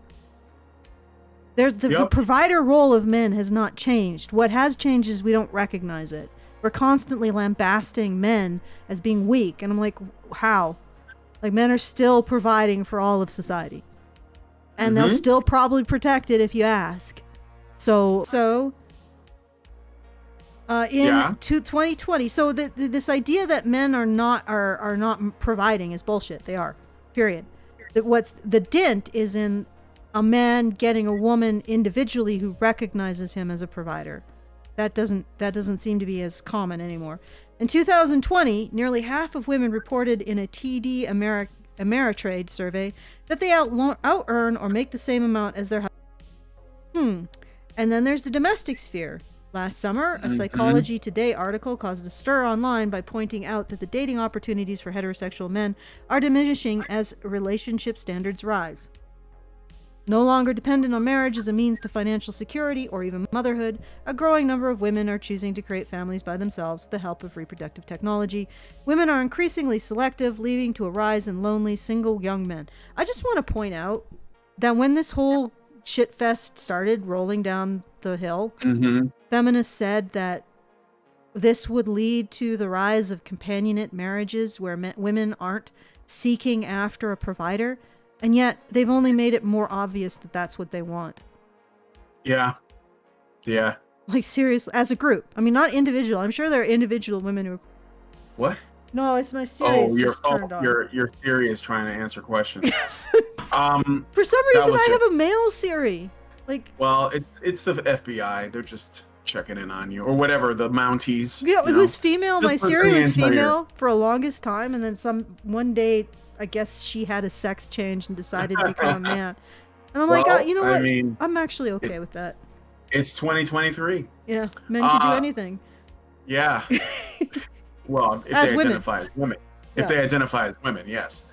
The provider role of men has not changed. What has changed is we don't recognize it. We're constantly lambasting men as being weak. And I'm like, how? Like, men are still providing for all of society. And they'll still probably protect it if you ask. So in 2020, so this idea that men are not providing is bullshit. They are, period. What's the dent is in a man getting a woman individually who recognizes him as a provider. That doesn't seem to be as common anymore. In 2020, nearly half of women reported in a TD Ameritrade survey that they out-earn or make the same amount as their husband. And then there's the domestic sphere. Last summer, a Psychology Today article caused a stir online by pointing out that the dating opportunities for heterosexual men are diminishing as relationship standards rise. No longer dependent on marriage as a means to financial security or even motherhood, a growing number of women are choosing to create families by themselves with the help of reproductive technology. Women are increasingly selective, leading to a rise in lonely, single young men. I just want to point out that when this whole shitfest started rolling down the hill, feminists said that this would lead to the rise of companionate marriages where women aren't seeking after a provider. And yet, they've only made it more obvious that that's what they want. Yeah. Like, seriously, as a group. I mean, not individual. I'm sure there are individual women who... What? No, it's my series turned on. Your theory is trying to answer questions. Yes. For some reason, I have a male Siri. Like... Well, it's the FBI. They're just checking in on you. Or whatever, the Mounties. Yeah, it was female. My Siri was female for the longest time. And then one day... I guess she had a sex change and decided to become a man. And I'm like, you know what? I mean, I'm actually okay with that. It's 2023. Yeah, men can do anything. Yeah. Well, if they identify as women. If they identify as women, yes.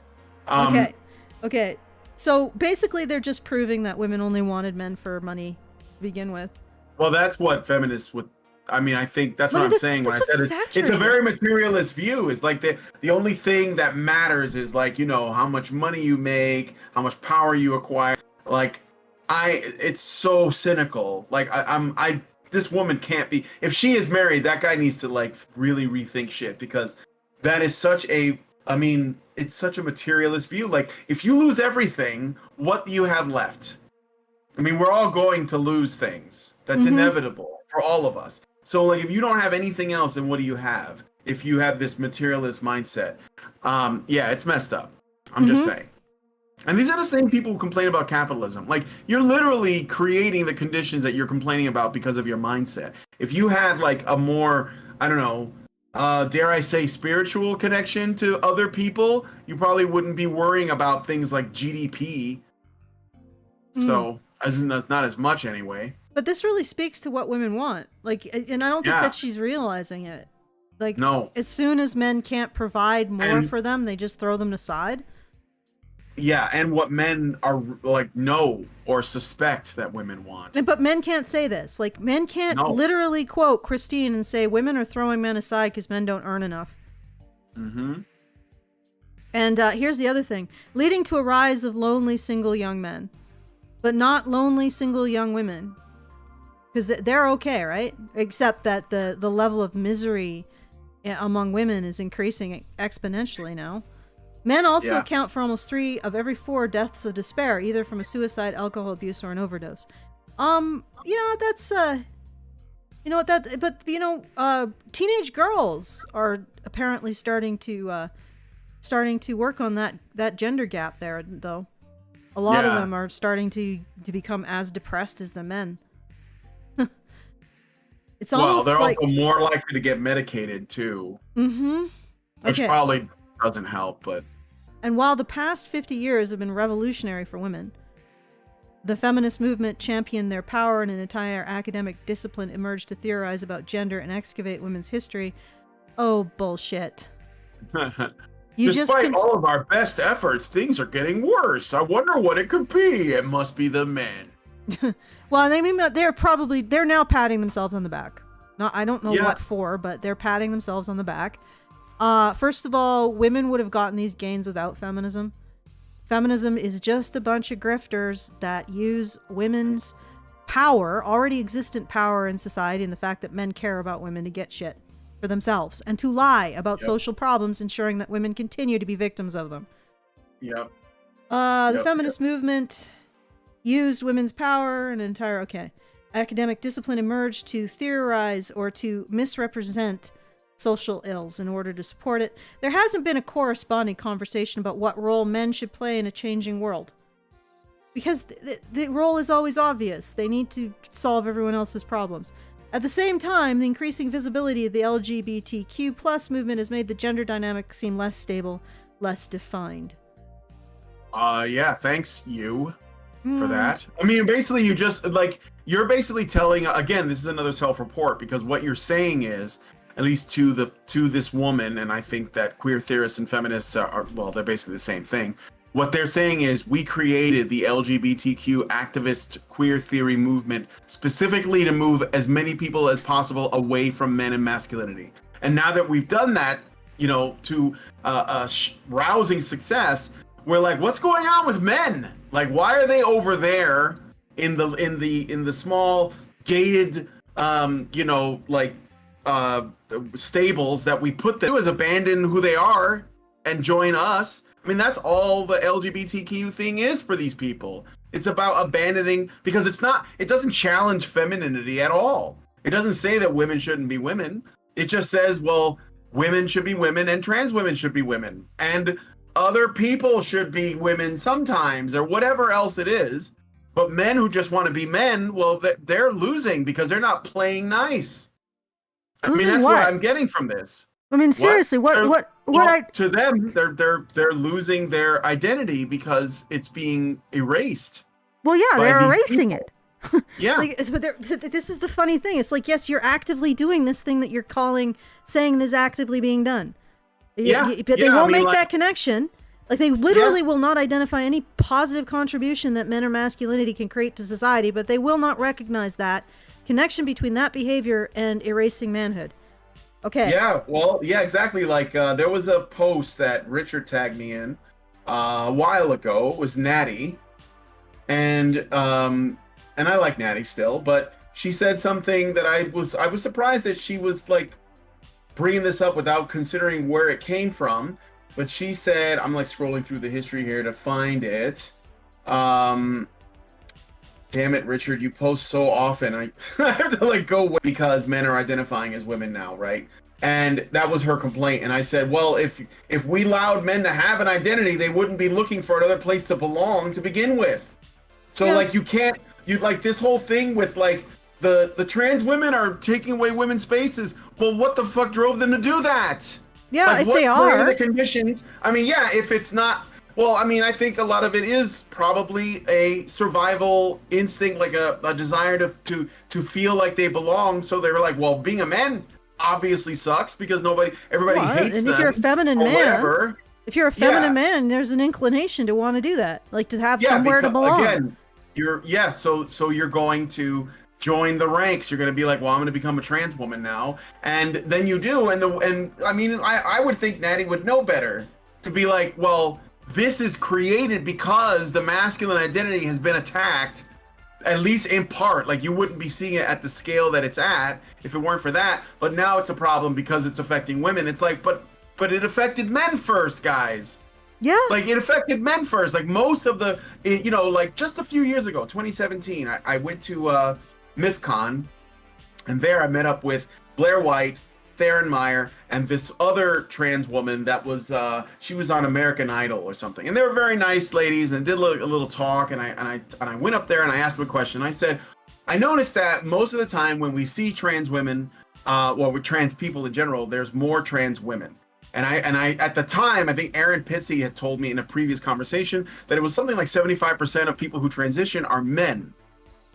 Okay. So basically, they're just proving that women only wanted men for money to begin with. Well, that's what feminists would... I mean, I think that's what I'm saying when I said it's a very materialist view. It's like the only thing that matters is, like, you know, how much money you make, how much power you acquire. Like, it's so cynical. Like, this woman can't be, if she is married, that guy needs to, like, really rethink shit, because that is such a, I mean, it's such a materialist view. Like, if you lose everything, what do you have left? I mean, we're all going to lose things. That's inevitable for all of us. So, like, if you don't have anything else, then what do you have? If you have this materialist mindset, it's messed up. I'm just saying. And these are the same people who complain about capitalism. Like, you're literally creating the conditions that you're complaining about because of your mindset. If you had, like, a more, I don't know, dare I say, spiritual connection to other people, you probably wouldn't be worrying about things like GDP. So, not as much anyway. But this really speaks to what women want. Like, and I don't think that she's realizing it. Like, no. As soon as men can't provide more for them, they just throw them aside. Yeah, and what men are, like, know or suspect that women want. But men can't say this. Like, men can't literally quote Christine and say women are throwing men aside because men don't earn enough. Mm-hmm. And here's the other thing. Leading to a rise of lonely single young men. But not lonely single young women. Because they're okay, right? Except that the level of misery among women is increasing exponentially now. Men also account for almost 3 of every 4 deaths of despair, either from a suicide, alcohol abuse, or an overdose. Yeah, that's, you know what, teenage girls are apparently starting to work on that gender gap there, though. A lot of them are starting to become as depressed as the men. It's almost they're like... also more likely to get medicated, too. Mm-hmm. Which probably doesn't help, but... And while the past 50 years have been revolutionary for women, the feminist movement championed their power, and an entire academic discipline emerged to theorize about gender and excavate women's history. Oh, bullshit. Despite all of our best efforts, things are getting worse. I wonder what it could be. It must be the men. Well, I mean, they're now patting themselves on the back. I don't know what for, but they're patting themselves on the back. First of all, women would have gotten these gains without feminism. Feminism is just a bunch of grifters that use women's power, already existent power in society, and the fact that men care about women to get shit for themselves and to lie about social problems, ensuring that women continue to be victims of them. The feminist movement used women's power and entire academic discipline emerged to theorize or to misrepresent social ills in order to support it. There hasn't been a corresponding conversation about what role men should play in a changing world, because the role is always obvious. They need to solve everyone else's problems. At the same time, the increasing visibility of the LGBTQ plus movement has made the gender dynamic seem less stable, less defined. Thanks you for that. I mean, basically you're basically telling, again, this is another self-report, because what you're saying is, at least to this woman, and I think that queer theorists and feminists are they're basically the same thing. What they're saying is, we created the LGBTQ activist queer theory movement specifically to move as many people as possible away from men and masculinity. And now that we've done that, to rousing success, we're like, what's going on with men? Like, why are they over there in the small gated, stables that we put them to, is abandon who they are and join us? I mean, that's all the LGBTQ thing is for these people. It's about abandoning, because it doesn't challenge femininity at all. It doesn't say that women shouldn't be women. It just says, well, women should be women and trans women should be women. And other people should be women sometimes, or whatever else it is. But men who just want to be men, well, they're losing because they're not playing nice. I mean, that's what I'm getting from this. I mean, seriously, to them, they're losing their identity because it's being erased. Well, yeah, they're erasing it. Yeah. But this is the funny thing. It's like, yes, you're actively doing this thing that you're saying is actively being done. But they won't make that connection. Like, they literally will not identify any positive contribution that men or masculinity can create to society, but they will not recognize that connection between that behavior and erasing manhood. Okay. Yeah, well, yeah, exactly. Like, there was a post that Richard tagged me in a while ago. It was Natty. And I like Natty still, but she said something that I was surprised that she was, like, bringing this up without considering where it came from. But she said, I'm, like, scrolling through the history here to find it. Damn it, Richard, you post so often. I have to, like, go away because men are identifying as women now, right? And that was her complaint. And I said, well, if we allowed men to have an identity, they wouldn't be looking for another place to belong to begin with. So, like, like, this whole thing with, like, the trans women are taking away women's spaces. Well, what the fuck drove them to do that? Yeah, like, if they are. The conditions? I mean, yeah, if it's not... Well, I mean, I think a lot of it is probably a survival instinct, like a desire to feel like they belong. So they were like, well, being a man obviously sucks because everybody hates them. And if you're a feminine man, there's an inclination to want to do that, like to have somewhere to belong. Again, so you're going to join the ranks. You're going to be like, well, I'm going to become a trans woman now. And then you do. And I mean, I would think Natty would know better to be like, well, this is created because the masculine identity has been attacked, at least in part. Like, you wouldn't be seeing it at the scale that it's at if it weren't for that. But now it's a problem because it's affecting women. It's like, but it affected men first, guys. Yeah. Like, it affected men first. Like, most of the, you know, like just a few years ago, 2017, I went to MythCon, and there I met up with Blair White, Theron Meyer, and this other trans woman that was, she was on American Idol or something. And they were very nice ladies, and did a little talk, and I went up there and I asked them a question. I said, I noticed that most of the time when we see trans women, well, with trans people in general, there's more trans women. And I at the time, I think Aaron Pitsey had told me in a previous conversation that it was something like 75% of people who transition are men.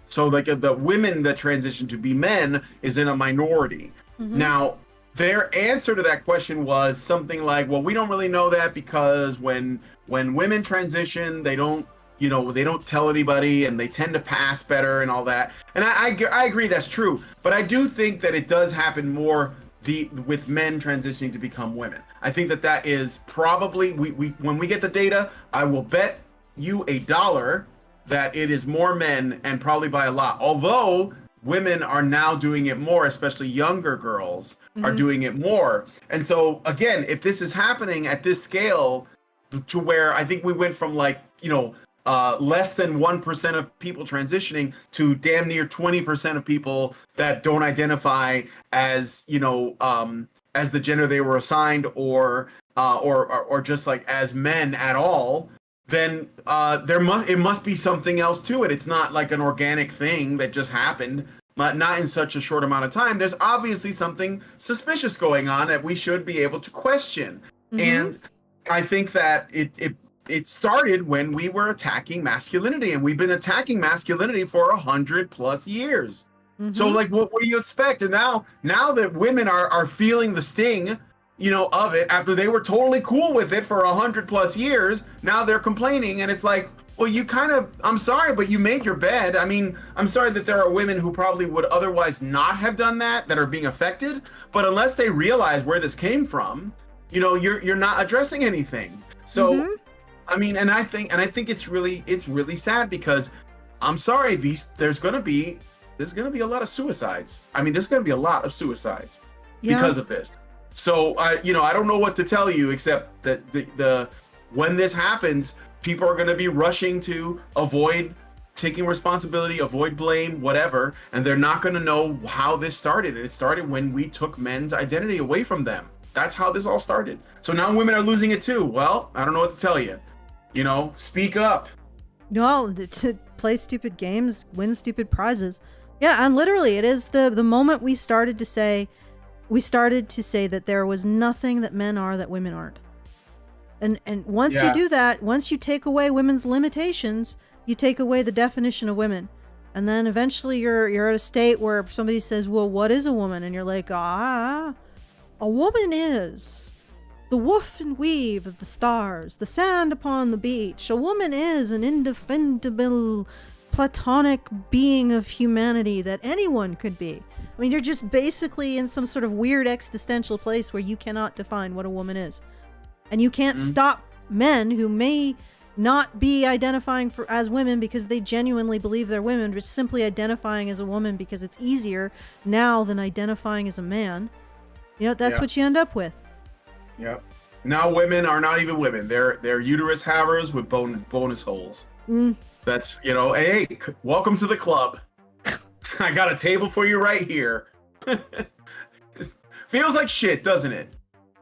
So like the women that transition to be men is in a minority. Mm-hmm. Now, their answer to that question was something like, well, we don't really know that because when women transition, they don't tell anybody, and they tend to pass better and all that. And I agree that's true, but I do think that it does happen more with men transitioning to become women. I think that is probably, we when we get the data, I will bet you $1 that it is more men, and probably by a lot. Although women are now doing it more, especially younger girls are doing it more. And so again, if this is happening at this scale, to where I think we went from like, you know, less than 1% of people transitioning to damn near 20% of people that don't identify as, you know, as the gender they were assigned, or just like as men at all, then it must be something else to it. It's not like an organic thing that just happened, not in such a short amount of time. There's obviously something suspicious going on that we should be able to question. Mm-hmm. And I think that it started when we were attacking masculinity, and we've been attacking masculinity for 100+ years. Mm-hmm. So like, what do you expect? And now that women are feeling the sting, you know, of it, after they were totally cool with it for 100+ years, now they're complaining. And it's like, well, you kind of, I'm sorry, but you made your bed. I mean, I'm sorry that there are women who probably would otherwise not have done that are being affected. But unless they realize where this came from, you know, you're not addressing anything. So, mm-hmm. I mean, and I think it's really sad, because I'm sorry, there's going to be a lot of suicides. I mean, there's going to be a lot of suicides because of this. So I don't know what to tell you, except that when this happens, people are going to be rushing to avoid taking responsibility, avoid blame, whatever, and they're not going to know how this started. And it started when we took men's identity away from them. That's how this all started. So now women are losing it too. Well, I don't know what to tell you. You know, speak up. No, to play stupid games, win stupid prizes. Yeah, and literally, it is the moment we started to say that there was nothing that men are that women aren't. And once you do that, once you take away women's limitations, you take away the definition of women. And then eventually you're at a state where somebody says, well, what is a woman? And you're like, a woman is the woof and weave of the stars, the sand upon the beach. A woman is an indefendable platonic being of humanity that anyone could be. I mean, you're just basically in some sort of weird existential place where you cannot define what a woman is. And you can't stop men who may not be identifying as women because they genuinely believe they're women, but simply identifying as a woman because it's easier now than identifying as a man. You know, that's what you end up with. Yep. Now women are not even women. They're uterus havers with bonus holes. That's, you know, hey, welcome to the club. I got a table for you right here. Feels like shit, doesn't it?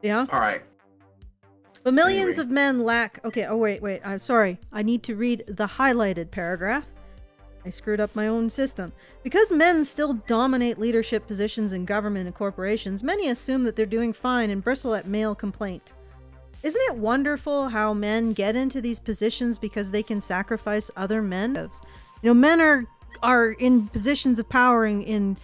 Yeah. All right. But millions of men lack... Okay, oh, wait. I'm sorry. I need to read the highlighted paragraph. I screwed up my own system. Because men still dominate leadership positions in government and corporations, many assume that they're doing fine and bristle at male complaint. Isn't it wonderful how men get into these positions because they can sacrifice other men? You know, men are in positions of power in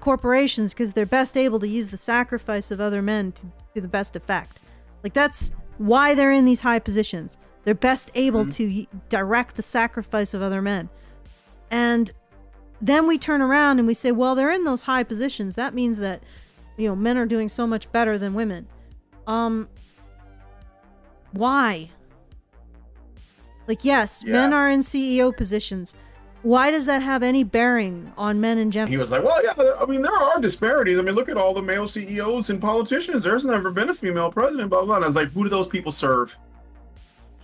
corporations because they're best able to use the sacrifice of other men to the best effect. Like, that's why they're in these high positions. They're best able to direct the sacrifice of other men. And then we turn around and we say, well, they're in those high positions. That means that, men are doing so much better than women. Why? Like, yes, men are in CEO positions. Why does that have any bearing on men in general? He was like, well, yeah, I mean, there are disparities. I mean, look at all the male CEOs and politicians. There's never been a female president, blah, blah. And I was like, who do those people serve?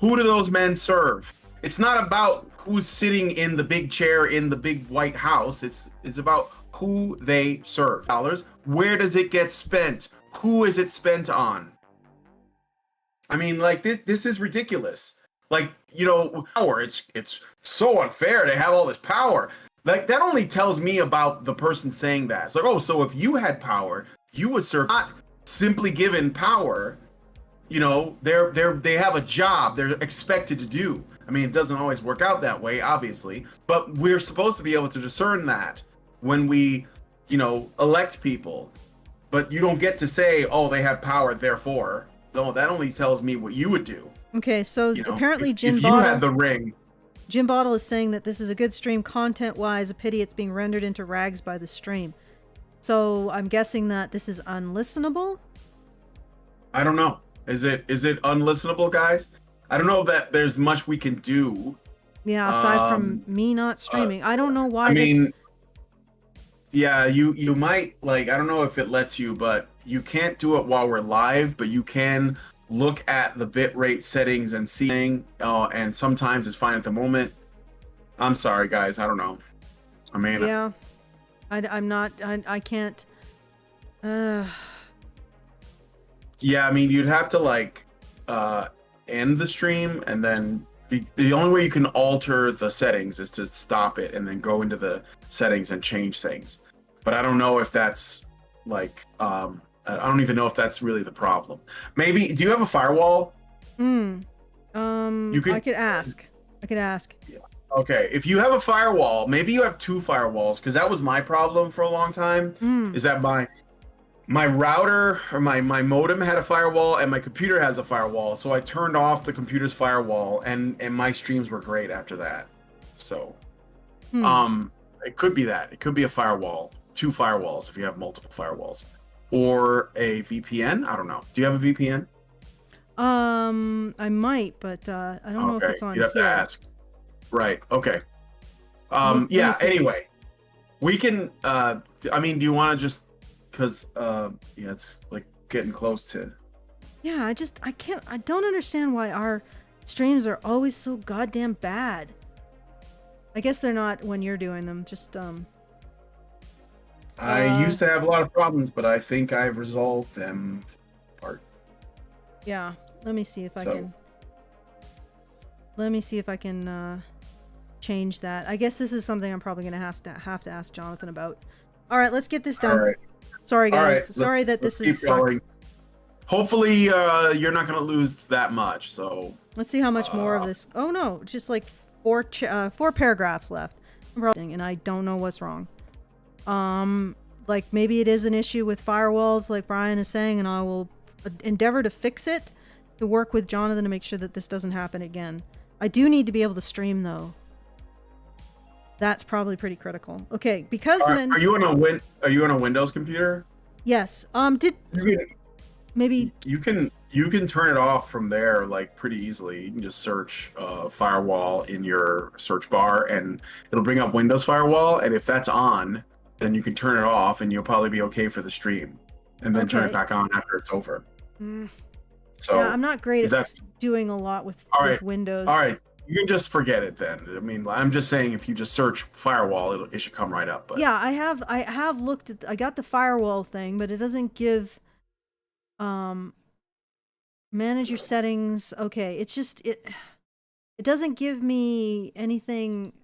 Who do those men serve? It's not about who's sitting in the big chair in the big White House. It's about who they serve. Dollars. Where does it get spent? Who is it spent on? I mean, like, this is ridiculous. Like, power, it's so unfair to have all this power. Like, that only tells me about the person saying that. It's like, oh, so if you had power, you would serve, not simply given power. They have a job they're expected to do. I mean, it doesn't always work out that way, obviously, but we're supposed to be able to discern that when we, elect people. But you don't get to say, oh, they have power, therefore. No, that only tells me what you would do. Okay, so apparently Jim if Bottle... you had the ring... Jim Bottle is saying that this is a good stream content-wise. A pity it's being rendered into rags by the stream. So I'm guessing that this is unlistenable? I don't know. Is it unlistenable, guys? I don't know that there's much we can do. Yeah, aside from me not streaming. I don't know why yeah, you might, like, I don't know if it lets you, but you can't do it while we're live, but you can look at the bitrate settings and see, and sometimes it's fine at the moment. I'm sorry, guys. I don't know. I mean, yeah, I'm not. I can't. Yeah, I mean, you'd have to end the stream, and then the only way you can alter the settings is to stop it and then go into the settings and change things. But I don't know if that's I don't even know if that's really the problem. Maybe, do you have a firewall? I could ask. Yeah. Okay, if you have a firewall, maybe you have two firewalls, because that was my problem for a long time. Is that my router or my modem had a firewall and my computer has a firewall, so I turned off the computer's firewall and my streams were great after that. So, it could be that. It could be a firewall, two firewalls if you have multiple firewalls. Or a VPN? I don't know. Do you have a VPN? I might, but I don't know if it's on here. You have to ask. Right. Okay. Yeah. Anyway, we can. I mean, do you want to just? Because yeah, it's like getting close to. Yeah, I can't. I don't understand why our streams are always so goddamn bad. I guess they're not when you're doing them. Just I used to have a lot of problems, but I think I've resolved them. Yeah, let me see if I can. Let me see if I can change that. I guess this is something I'm probably gonna have to ask Jonathan about. All right, let's get this done. All right. Sorry, guys. Right, sorry that this is. Hopefully, you're not gonna lose that much. So let's see how much more of this. Oh no, just like four paragraphs left, and I don't know what's wrong. Like maybe it is an issue with firewalls, like Brian is saying, and I will endeavor to fix it, to work with Jonathan to make sure that this doesn't happen again. I do need to be able to stream though. That's probably pretty critical. Okay, because are you on a Windows computer? Yes. Maybe you can turn it off from there like pretty easily. You can just search firewall in your search bar and it'll bring up Windows Firewall, and if that's on, then you can turn it off and you'll probably be okay for the stream, and then turn it back on after it's over. So yeah, I'm not great at doing a lot with Windows. All right, you can just forget it then. I mean, I'm just saying if you just search firewall, it should come right up. But yeah, I have looked at. I got the firewall thing, but it doesn't give. Manage your settings. Okay, it's just it doesn't give me anything.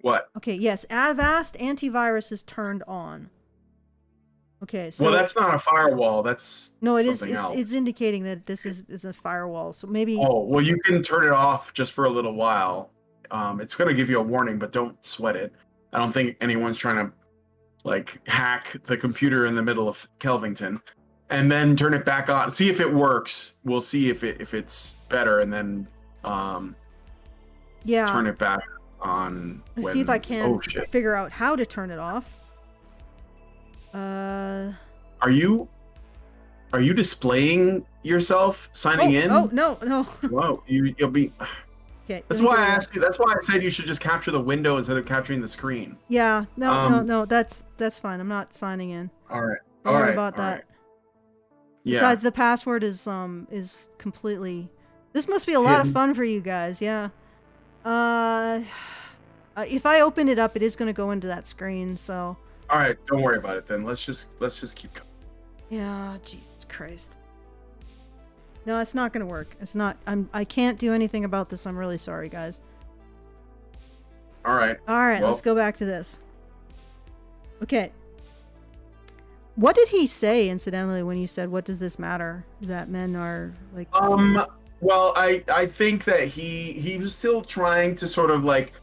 What? Okay, yes, Avast antivirus is turned on. Okay, so well, that's not a firewall. That's no, it is. else. It's indicating that this is a firewall. So maybe. Oh well, you can turn it off just for a little while. It's gonna give you a warning, but don't sweat it. I don't think anyone's trying to like hack the computer in the middle of Kelvington, and then turn it back on. See if it works. We'll see if it's better, and then turn it back on. Let's see if I can figure out how to turn it off. Are you displaying yourself signing in? Oh, no. Whoa, you'll be. Okay. That's why I asked you. That's why I said you should just capture the window instead of capturing the screen. Yeah. No. That's fine. I'm not signing in. All right. Don't worry about that. Right. Yeah. Besides, the password is completely. This must be a lot of fun for you guys. Yeah. If I open it up, it is going to go into that screen. So. All right. Don't worry about it then. Let's just keep going. Yeah. Jesus Christ. No, it's not going to work. It's not. I can't do anything about this. I'm really sorry, guys. All right. Well, let's go back to this. Okay. What did he say, incidentally, when you said, "What does this matter?" That men are like. Well, I think that he was still trying to sort of like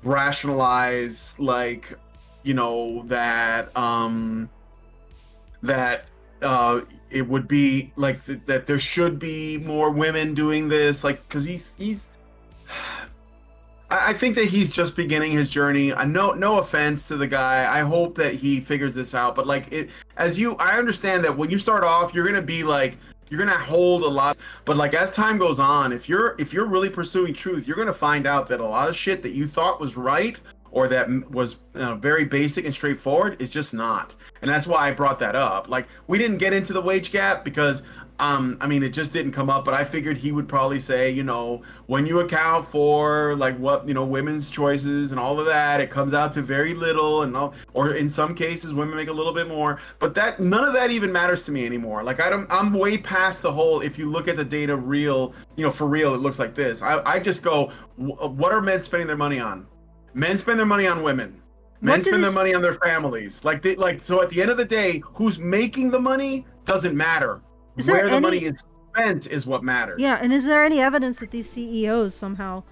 rationalize, like, you know, that it would be like that there should be more women doing this, like, because he's I think that he's just beginning his journey. No offense to the guy. I hope that he figures this out. But like I understand that when you start off, you're gonna be like, you're gonna hold a lot. But like as time goes on, if you're really pursuing truth, you're gonna find out that a lot of shit that you thought was right or that was very basic and straightforward is just not. And that's why I brought that up. Like, we didn't get into the wage gap because I mean, it just didn't come up, but I figured he would probably say, you know, when you account for like what, you know, women's choices and all of that, it comes out to very little, and all, or in some cases women make a little bit more, but that none of that even matters to me anymore. Like I'm way past the whole, if you look at the data real, you know, for real, it looks like this. I just go, what are men spending their money on? Men spend their money on women. Men spend their money on their families. So at the end of the day, who's making the money doesn't matter. Where the money is spent is what matters. Yeah, and is there any evidence that these CEOs somehow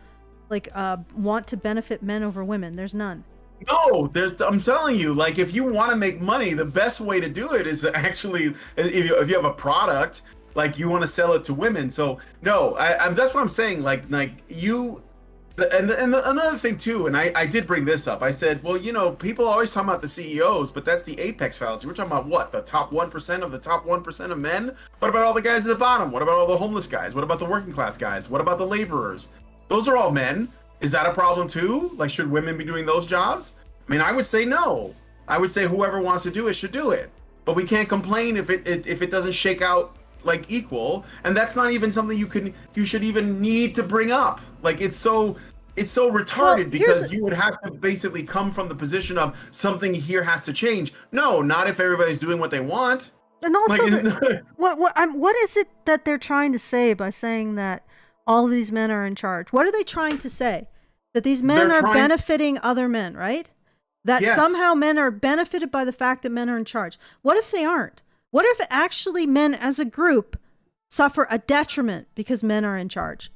like want to benefit men over women? There's none. No, I'm telling you, like, if you want to make money, the best way to do it is actually, if you have a product, like, you want to sell it to women. So no, that's what I'm saying. Like you. And another thing too, and I did bring this up. I said, well, you know, people always talk about the CEOs, but that's the apex fallacy. We're talking about what? The top 1% of the top 1% of men? What about all the guys at the bottom? What about all the homeless guys? What about the working class guys? What about the laborers? Those are all men. Is that a problem too? Like, should women be doing those jobs? I mean, I would say no. I would say whoever wants to do it should do it. But we can't complain if it doesn't shake out like equal, and that's not even something you should even need to bring up. Like, it's so retarded, because you would have to basically come from the position of something here has to change. No, not if everybody's doing what they want. And also, like, what is it that they're trying to say by saying that all of these men are in charge? What are they trying to say? That these men are benefiting other men, right? That somehow men are benefited by the fact that men are in charge. What if they aren't? What if actually men as a group suffer a detriment because men are in charge?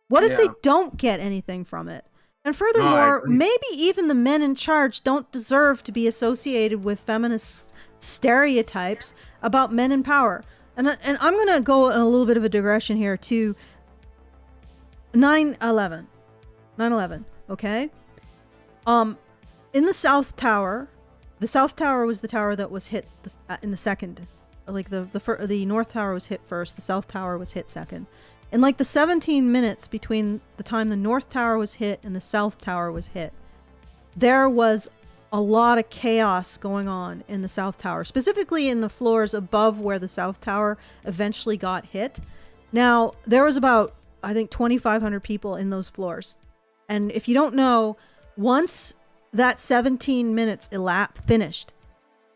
What if they don't get anything from it? And furthermore, maybe even the men in charge don't deserve to be associated with feminist stereotypes about men in power. And I'm going to go a little bit of a digression here to 9/11. 9/11, okay? In the South Tower was the tower that was hit in the second. Like the North Tower was hit first, the South Tower was hit second. In like the 17 minutes between the time the North Tower was hit and the South Tower was hit, there was a lot of chaos going on in the South Tower, specifically in the floors above where the South Tower eventually got hit. Now, there was about, I think, 2,500 people in those floors. And if you don't know, once that 17 minutes finished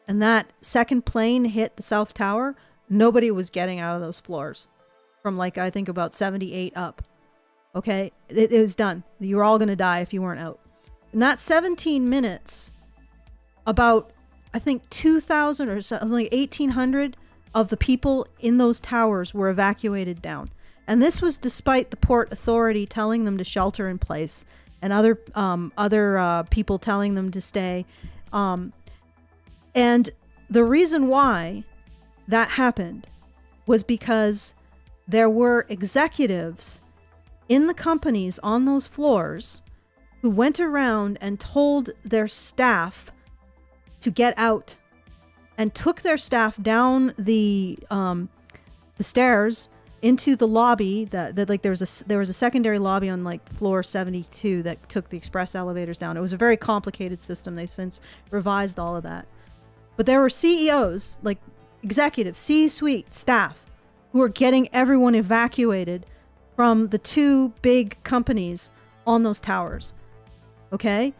and that second plane hit the South Tower, nobody was getting out of those floors. From like, I think about 78 up. Okay? It was done. You were all going to die if you weren't out. In that 17 minutes, about, I think 2,000 or something like 1,800 of the people in those towers were evacuated down. And this was despite the Port Authority telling them to shelter in place and other people telling them to stay. And the reason why that happened was because there were executives in the companies on those floors who went around and told their staff to get out and took their staff down the stairs into the lobby. That like there was a secondary lobby on like floor 72 that took the express elevators down. It was a very complicated system. They've since revised all of that. But there were CEOs, like executives, C-suite staff, who were getting everyone evacuated from the two big companies on those towers. Okay?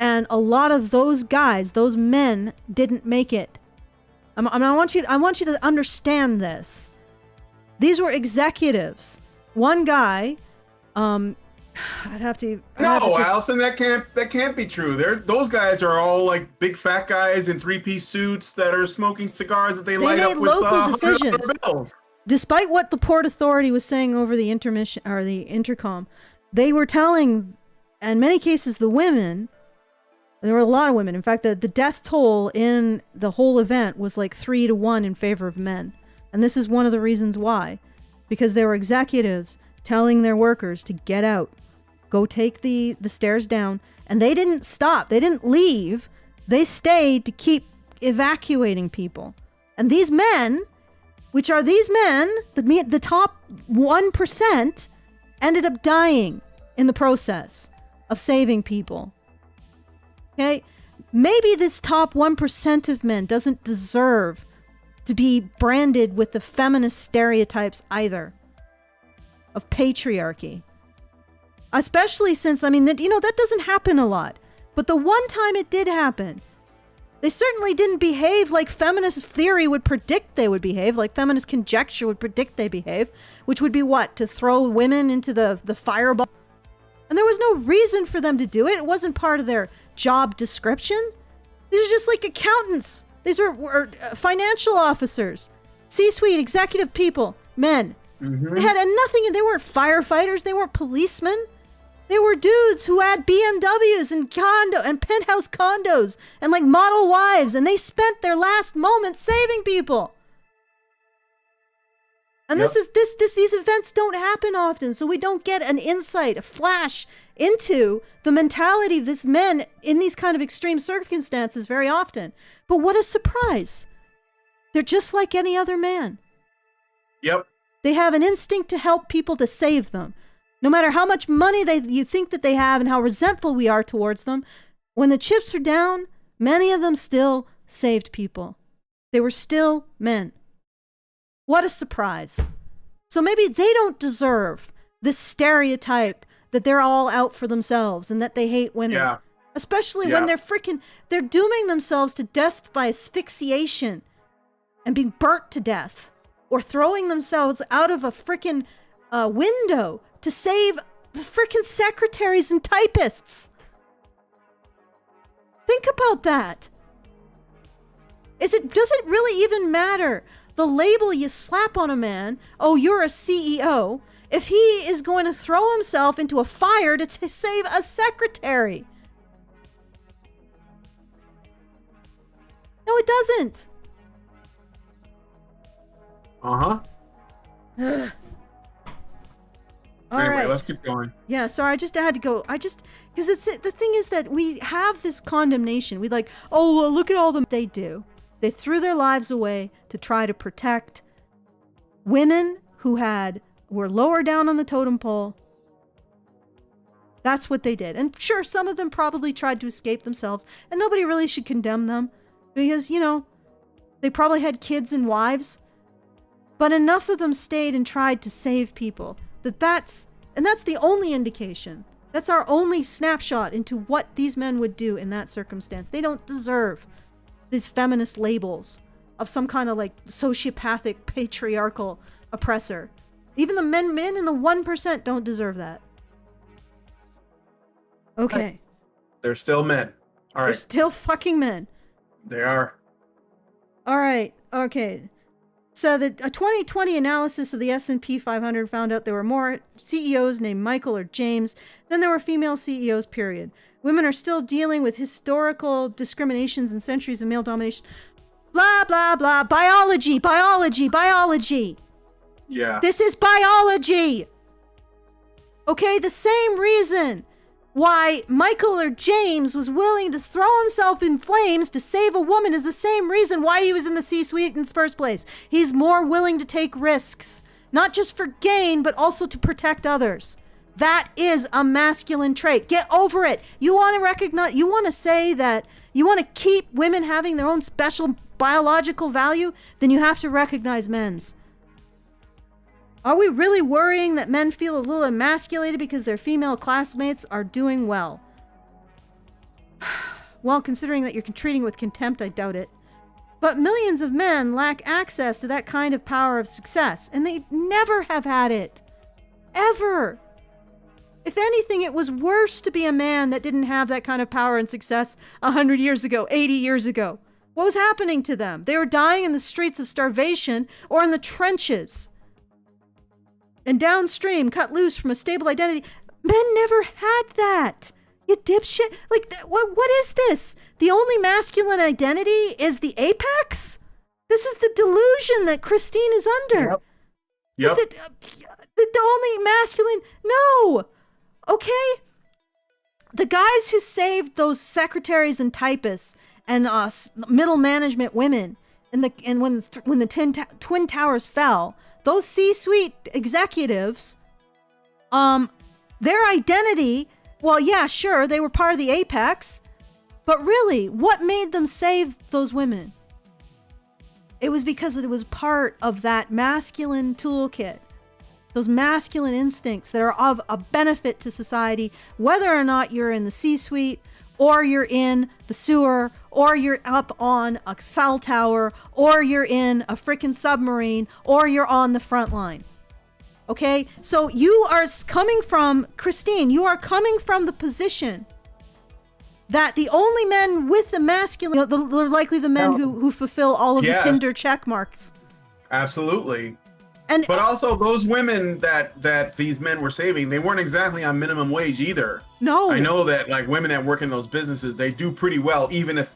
And a lot of those guys, those men, didn't make it. I want you to understand this. These were executives. One guy, I'd have to. Allison, that can't be true. Those guys are all like big fat guys in 3-piece suits that are smoking cigars that they light up with local decisions. $100 bills. Despite what the Port Authority was saying over the intermission or the intercom, they were telling, in many cases, the women. There were a lot of women. In fact, the death toll in the whole event was like 3-1 in favor of men. And this is one of the reasons why. Because there were executives telling their workers to get out. Go take the stairs down. And they didn't stop. They didn't leave. They stayed to keep evacuating people. And these men, which are these men, the top 1%, ended up dying in the process of saving people. Okay, maybe this top 1% of men doesn't deserve to be branded with the feminist stereotypes either of patriarchy. Especially since, that doesn't happen a lot. But the one time it did happen, they certainly didn't behave like feminist theory would predict they would behave, like feminist conjecture would predict they behave, which would be what? To throw women into the fireball. And there was no reason for them to do it. It wasn't part of their job description. These are just like accountants. These were financial officers, C-suite, executive people, men. Mm-hmm. They had nothing. They weren't firefighters. They weren't policemen. They were dudes who had BMWs and penthouse condos and like model wives, and they spent their last moments saving people. And Yep. these events don't happen often, so we don't get an insight, a flash into the mentality of these men in these kind of extreme circumstances very often. But what a surprise. They're just like any other man. Yep. They have an instinct to help people, to save them. No matter how much money you think that they have and how resentful we are towards them, when the chips are down, many of them still saved people. They were still men. What a surprise. So maybe they don't deserve this stereotype that they're all out for themselves and that they hate women. Yeah. Especially when they're dooming themselves to death by asphyxiation and being burnt to death, or throwing themselves out of a freaking window to save the freaking secretaries and typists. Think about that. Does it really even matter the label you slap on a man? Oh, you're a CEO. If he is going to throw himself into a fire to save a secretary. No, it doesn't. Uh-huh. All anyway, right. let's keep going. Yeah, sorry, I just had to go. Because the thing is that we have this condemnation. We like, oh, well, look at all them. They do. They threw their lives away to try to protect women who were lower down on the totem pole. That's what they did. And sure, some of them probably tried to escape themselves, and nobody really should condemn them because, they probably had kids and wives. But enough of them stayed and tried to save people. That's the only indication. That's our only snapshot into what these men would do in that circumstance. They don't deserve these feminist labels of some kind of like sociopathic, patriarchal oppressor. Even the men in the 1% don't deserve that. Okay. They're still men. All right. They're still fucking men. They are. All right. Okay. So a 2020 analysis of the S&P 500 found out there were more CEOs named Michael or James than there were female CEOs, period. Women are still dealing with historical discriminations and centuries of male domination. Blah, blah, blah. Biology, biology, biology. Yeah. This is biology. Okay, the same reason why Michael or James was willing to throw himself in flames to save a woman is the same reason why he was in the C-suite in the first place. He's more willing to take risks, not just for gain, but also to protect others. That is a masculine trait. Get over it. You want to recognize, you want to say that you want to keep women having their own special biological value, then you have to recognize men's. Are we really worrying that men feel a little emasculated because their female classmates are doing well? Well, considering that you're treating with contempt, I doubt it. But millions of men lack access to that kind of power of success, and they never have had it. Ever. If anything, it was worse to be a man that didn't have that kind of power and success 100 years ago, 80 years ago. What was happening to them? They were dying in the streets of starvation or in the trenches. And downstream, cut loose from a stable identity. Men never had that. You dipshit. Like, what is this? The only masculine identity is the apex? This is the delusion that Christine is under. Yep. The only masculine. No. Okay. The guys who saved those secretaries and typists and middle management women and when the Twin Towers fell, those C-suite executives, their identity, well, yeah, sure, they were part of the apex, but really, what made them save those women? It was because it was part of that masculine toolkit, those masculine instincts that are of a benefit to society, whether or not you're in the C-suite, or you're in the sewer, or you're up on a cell tower, or you're in a freaking submarine, or you're on the front line. Okay? So you are coming from, Christine, you are coming from the position that the only men with the masculine, they're likely the men who fulfill all of the Tinder check marks. Absolutely. But also those women that these men were saving, they weren't exactly on minimum wage either. No. I know that like women that work in those businesses, they do pretty well, even if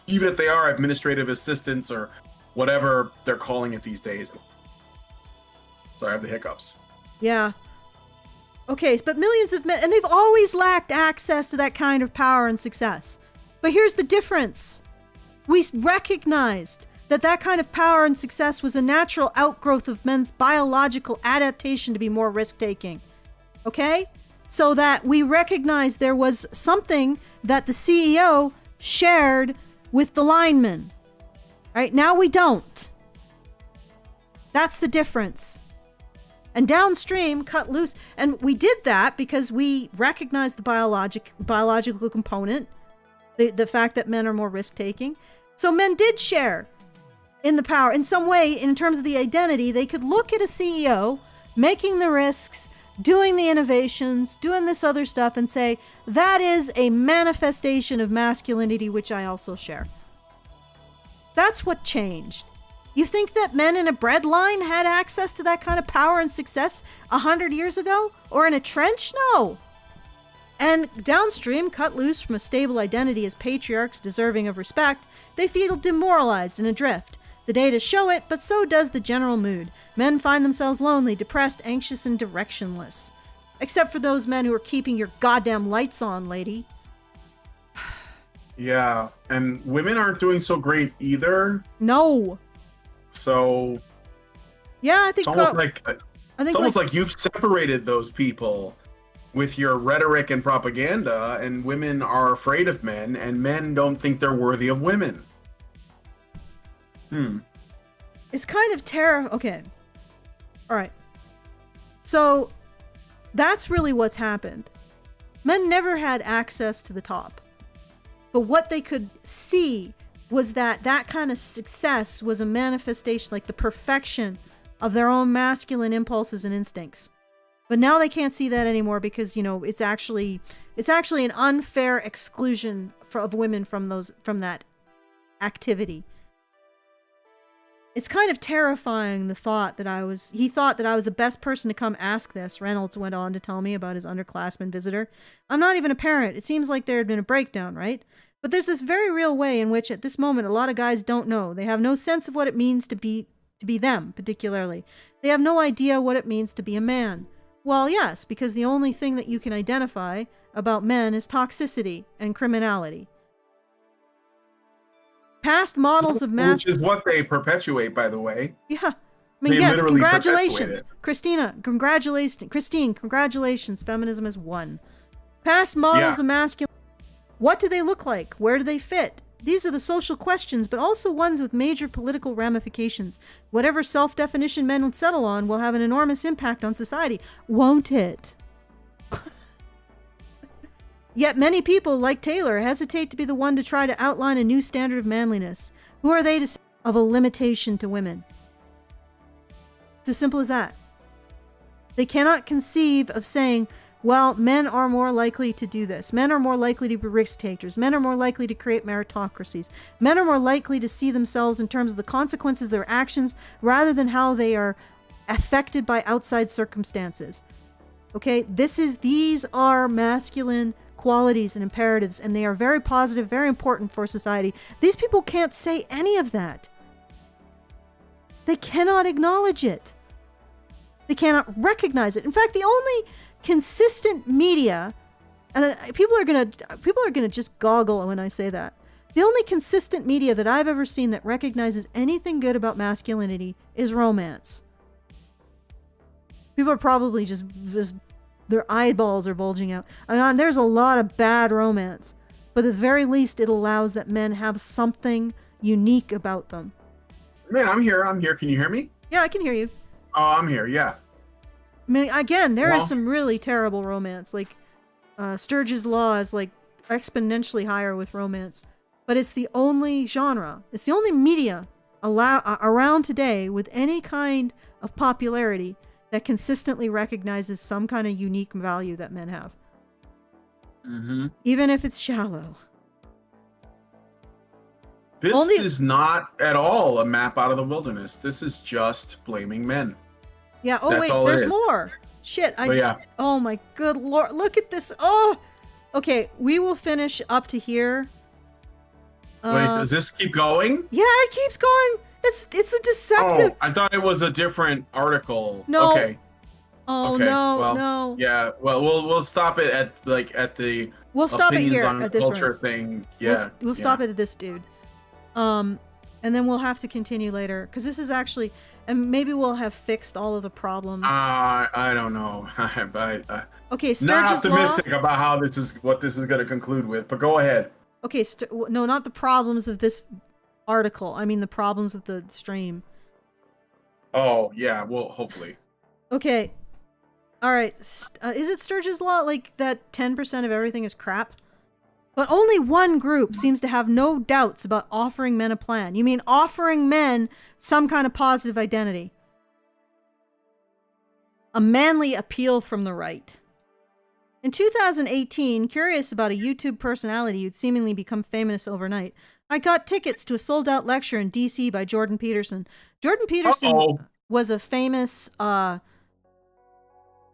they are administrative assistants or whatever they're calling it these days. Sorry, I have the hiccups. Yeah. Okay, but millions of men, and they've always lacked access to that kind of power and success. But here's the difference. We recognized that kind of power and success was a natural outgrowth of men's biological adaptation to be more risk-taking. Okay? So that we recognized there was something that the CEO shared with the lineman. Right? Now we don't. That's the difference. And downstream, cut loose. And we did that because we recognized the biological component, the fact that men are more risk-taking. So men did share in the power. In some way, in terms of the identity, they could look at a CEO making the risks, doing the innovations, doing this other stuff, and say, that is a manifestation of masculinity, which I also share. That's what changed. You think that men in a bread line had access to that kind of power and success 100 years ago? Or in a trench? No. And downstream, cut loose from a stable identity as patriarchs deserving of respect, they feel demoralized and adrift. The data show it, but so does the general mood. Men find themselves lonely, depressed, anxious, and directionless. Except for those men who are keeping your goddamn lights on, lady. Yeah, and women aren't doing so great either. No. So yeah, I think it's almost like you've separated those people with your rhetoric and propaganda, and women are afraid of men, and men don't think they're worthy of women. It's kind of okay. All right. So that's really what's happened. Men never had access to the top. But what they could see was that kind of success was a manifestation, like the perfection of their own masculine impulses and instincts. But now they can't see that anymore because, it's actually an unfair exclusion of women from that activity. It's kind of terrifying, the thought that he thought that I was the best person to come ask this, Reynolds went on to tell me about his underclassman visitor. I'm not even a parent. It seems like there had been a breakdown, right? But there's this very real way in which at this moment, a lot of guys don't know. They have no sense of what it means to be them, particularly. They have no idea what it means to be a man. Well, yes, because the only thing that you can identify about men is toxicity and criminality. Past models of Which is what they perpetuate, by the way. Yeah. I mean, They yes, literally congratulations. perpetuate it. Christine, congratulations. Feminism is won. Past models of masculinity. What do they look like? Where do they fit? These are the social questions, but also ones with major political ramifications. Whatever self-definition men would settle on will have an enormous impact on society, won't it? Yet many people, like Taylor, hesitate to be the one to try to outline a new standard of manliness. Who are they to say of a limitation to women? It's as simple as that. They cannot conceive of saying, well, men are more likely to do this. Men are more likely to be risk takers. Men are more likely to create meritocracies. Men are more likely to see themselves in terms of the consequences of their actions rather than how they are affected by outside circumstances. Okay, these are masculine qualities and imperatives, and they are very positive, very important for society. These people can't say any of that. They cannot acknowledge it. They cannot recognize it. In fact, the only consistent media, and people are gonna just goggle when I say that. The only consistent media that I've ever seen that recognizes anything good about masculinity is romance. People are probably just their eyeballs are bulging out. I mean, there's a lot of bad romance, but at the very least, it allows that men have something unique about them. Man, I'm here. Can you hear me? Yeah, I can hear you. Oh, I'm here. Yeah. I mean, again, there is some really terrible romance. Like, Sturge's Law is like exponentially higher with romance, but it's the only genre. It's the only media around today with any kind of popularity that consistently recognizes some kind of unique value that men have. Mm-hmm. Even if it's shallow. This is not at all a map out of the wilderness. This is just blaming men. Yeah. Oh, That's wait, there's more. Shit. Oh, my good Lord. Look at this. Oh, okay. We will finish up to here. Wait, does this keep going? Yeah, it keeps going. It's a deceptive. Oh, I thought it was a different article. No. Okay. Oh, okay. no, well, no. Yeah. Well, we'll stop it at the. We'll stop it opinions here on at this culture one. thing. Yeah. We'll stop it at this dude. And then we'll have to continue later because this is actually, and maybe we'll have fixed all of the problems. I don't know. Okay, Sturge's not optimistic Law. about how this is going to conclude with, but go ahead. Okay, no, not the problems of this article. I mean the problems of the stream. Oh yeah, well, hopefully. Okay, all right. Is it Sturge's Law like that 10% of everything is crap? But only one group seems to have no doubts about offering men a plan. You mean offering men some kind of positive identity? A manly appeal from the right. In 2018, curious about a YouTube personality who'd seemingly become famous overnight, I got tickets to a sold-out lecture in D.C. by Jordan Peterson. Jordan Peterson was a famous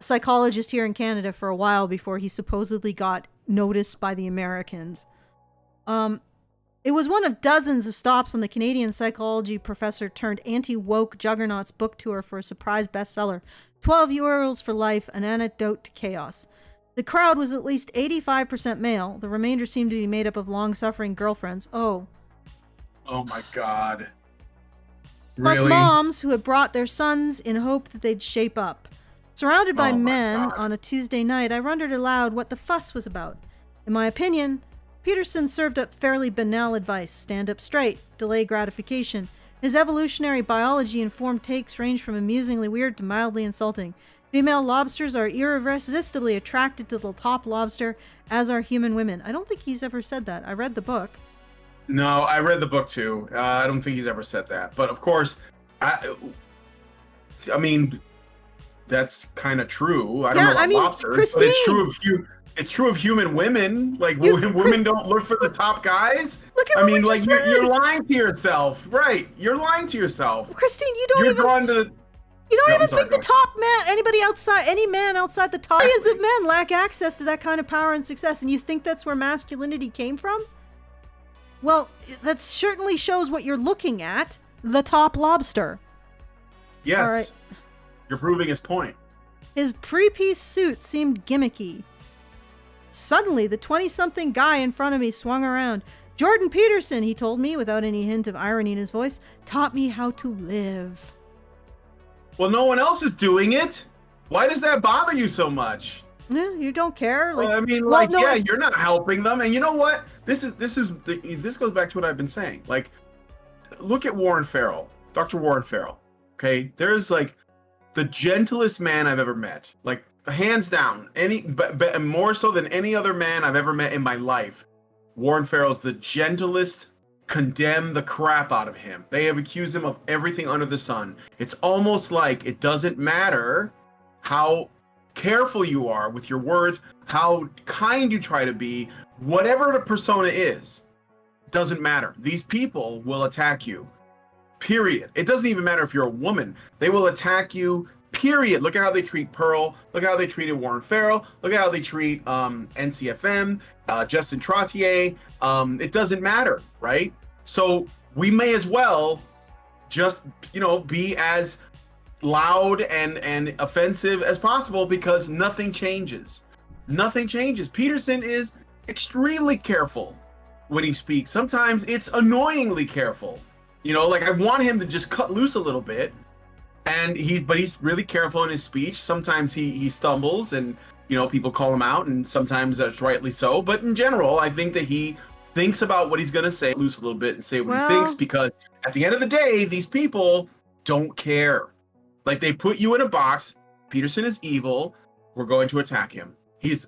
psychologist here in Canada for a while before he supposedly got noticed by the Americans. It was one of dozens of stops on the Canadian psychology professor turned anti-woke juggernaut's book tour for a surprise bestseller, 12 Rules for Life, An Antidote to Chaos. The crowd was at least 85% male. The remainder seemed to be made up of long-suffering girlfriends. Oh my God. Plus Really? moms who had brought their sons in hope that they'd shape up. Surrounded by men on a Tuesday night, I wondered aloud what the fuss was about. In my opinion, Peterson served up fairly banal advice: stand up straight, delay gratification. His evolutionary biology-informed takes range from amusingly weird to mildly insulting. Female lobsters are irresistibly attracted to the top lobster, as are human women. I don't think he's ever said that. I read the book. No, I read the book too. I don't think he's ever said that. But of course, I mean, that's kind of true. I don't know about lobsters, Christine, but it's true of human women. Like women don't look for the top guys. Look at you're lying to yourself, right? You're lying to yourself. Christine, you don't even think the top man, any man outside the top millions of men lack access to that kind of power and success, and you think that's where masculinity came from? Well, that certainly shows what you're looking at, the top lobster. Yes. All right. You're proving his point. His pre-piece suit seemed gimmicky. Suddenly, the 20-something guy in front of me swung around. Jordan Peterson, he told me, without any hint of irony in his voice, taught me how to live. Well, no one else is doing it. Why does that bother you so much? Yeah, you don't care. Like, well, I mean, like, well, no, you're not helping them. And you know what? This goes back to what I've been saying. Like, look at Warren Farrell, Dr. Warren Farrell. Okay, there's like the gentlest man I've ever met. Like, hands down, but more so than any other man I've ever met in my life. Warren Farrell's the gentlest. Condemn the crap out of him. They have accused him of everything under the sun. It's almost like it doesn't matter how careful you are with your words, how kind you try to be, whatever the persona is, doesn't matter. These people will attack you. Period. It doesn't even matter if you're a woman. They will attack you. Period. Look at how they treat Pearl. Look at how they treated Warren Farrell. Look at how they treat NCFM, Justin Trottier. It doesn't matter, right? So we may as well just, be as loud and offensive as possible because nothing changes. Nothing changes. Peterson is extremely careful when he speaks. Sometimes it's annoyingly careful. Like I want him to just cut loose a little bit. And he's really careful in his speech. Sometimes he stumbles and, people call him out, and sometimes that's rightly so. But in general, I think that he thinks about what he's going to say, loose a little bit and say what he thinks, because at the end of the day, these people don't care. Like, they put you in a box. Peterson is evil. We're going to attack him.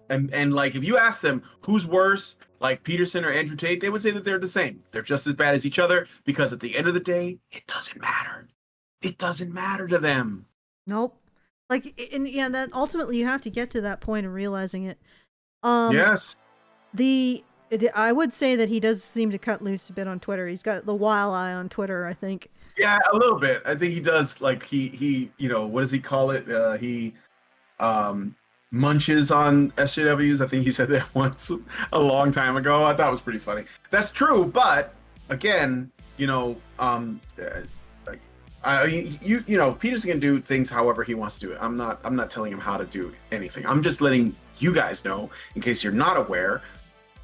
And like, if you ask them who's worse, like Peterson or Andrew Tate, they would say that they're the same. They're just as bad as each other, because at the end of the day, it doesn't matter. It doesn't matter to them. Nope. Like, and yeah, that ultimately you have to get to that point of realizing it. Yes. I would say that he does seem to cut loose a bit on Twitter. He's got the wild eye on Twitter, I think. Yeah, a little bit. I think he does. Like he what does he call it? He munches on SJWs. I think he said that once a long time ago. I thought it was pretty funny. That's true, but again, Peterson can do things however he wants to do it. I'm not telling him how to do anything. I'm just letting you guys know, in case you're not aware,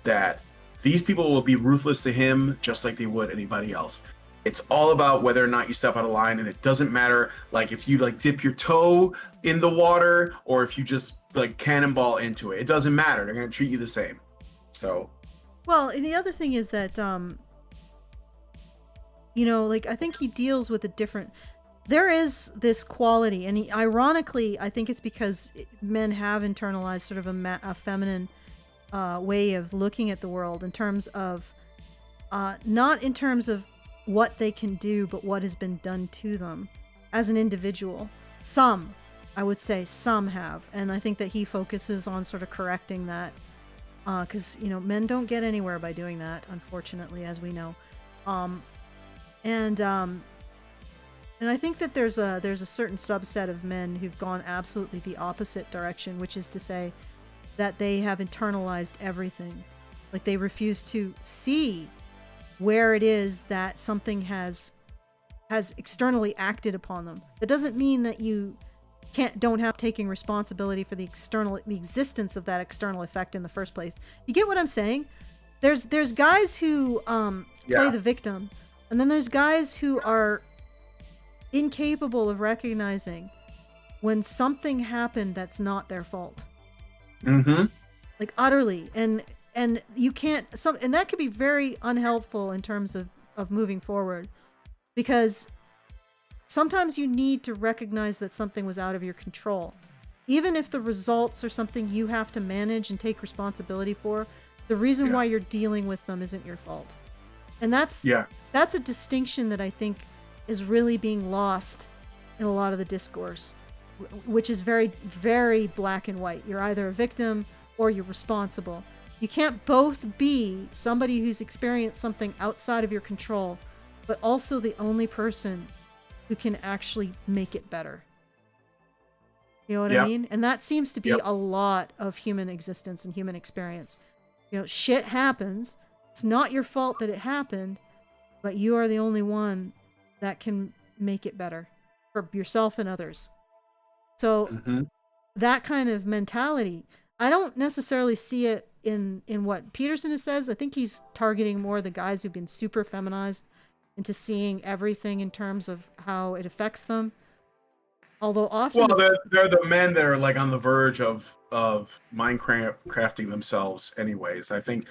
that these people will be ruthless to him just like they would anybody else. It's all about whether or not you step out of line, and it doesn't matter like if you like dip your toe in the water or if you just like cannonball into it. It doesn't matter. They're going to treat you the same. So, well, and the other thing is that I think he deals with a different. There is this quality, and ironically, I think it's because men have internalized sort of a feminine way of looking at the world in terms of, not in terms of what they can do, but what has been done to them as an individual. Some, I would say, some have, and I think that he focuses on sort of correcting that, because men don't get anywhere by doing that, unfortunately, as we know. And I think that there's a certain subset of men who've gone absolutely the opposite direction, which is to say that they have internalized everything. Like, they refuse to see where it is that something has externally acted upon them. That doesn't mean that you don't have taking responsibility for the existence of that external effect in the first place. You get what I'm saying? There's guys who play the victim, and then there's guys who are incapable of recognizing when something happened that's not their fault. Mm-hmm. Like, utterly. And you can't, and that could be very unhelpful in terms of moving forward, because sometimes you need to recognize that something was out of your control. Even if the results are something you have to manage and take responsibility for, the reason why you're dealing with them isn't your fault. And that's a distinction that I think is really being lost in a lot of the discourse, which is very, very black and white. You're either a victim or you're responsible. You can't both be somebody who's experienced something outside of your control, but also the only person who can actually make it better. You know what I mean? And that seems to be a lot of human existence and human experience. Shit happens. It's not your fault that it happened, but you are the only one that can make it better for yourself and others. So that kind of mentality. I don't necessarily see it in what Peterson says. I think he's targeting more the guys who've been super feminized into seeing everything in terms of how it affects them. Although often, they're the men that are like on the verge of Minecrafting themselves, anyways. I think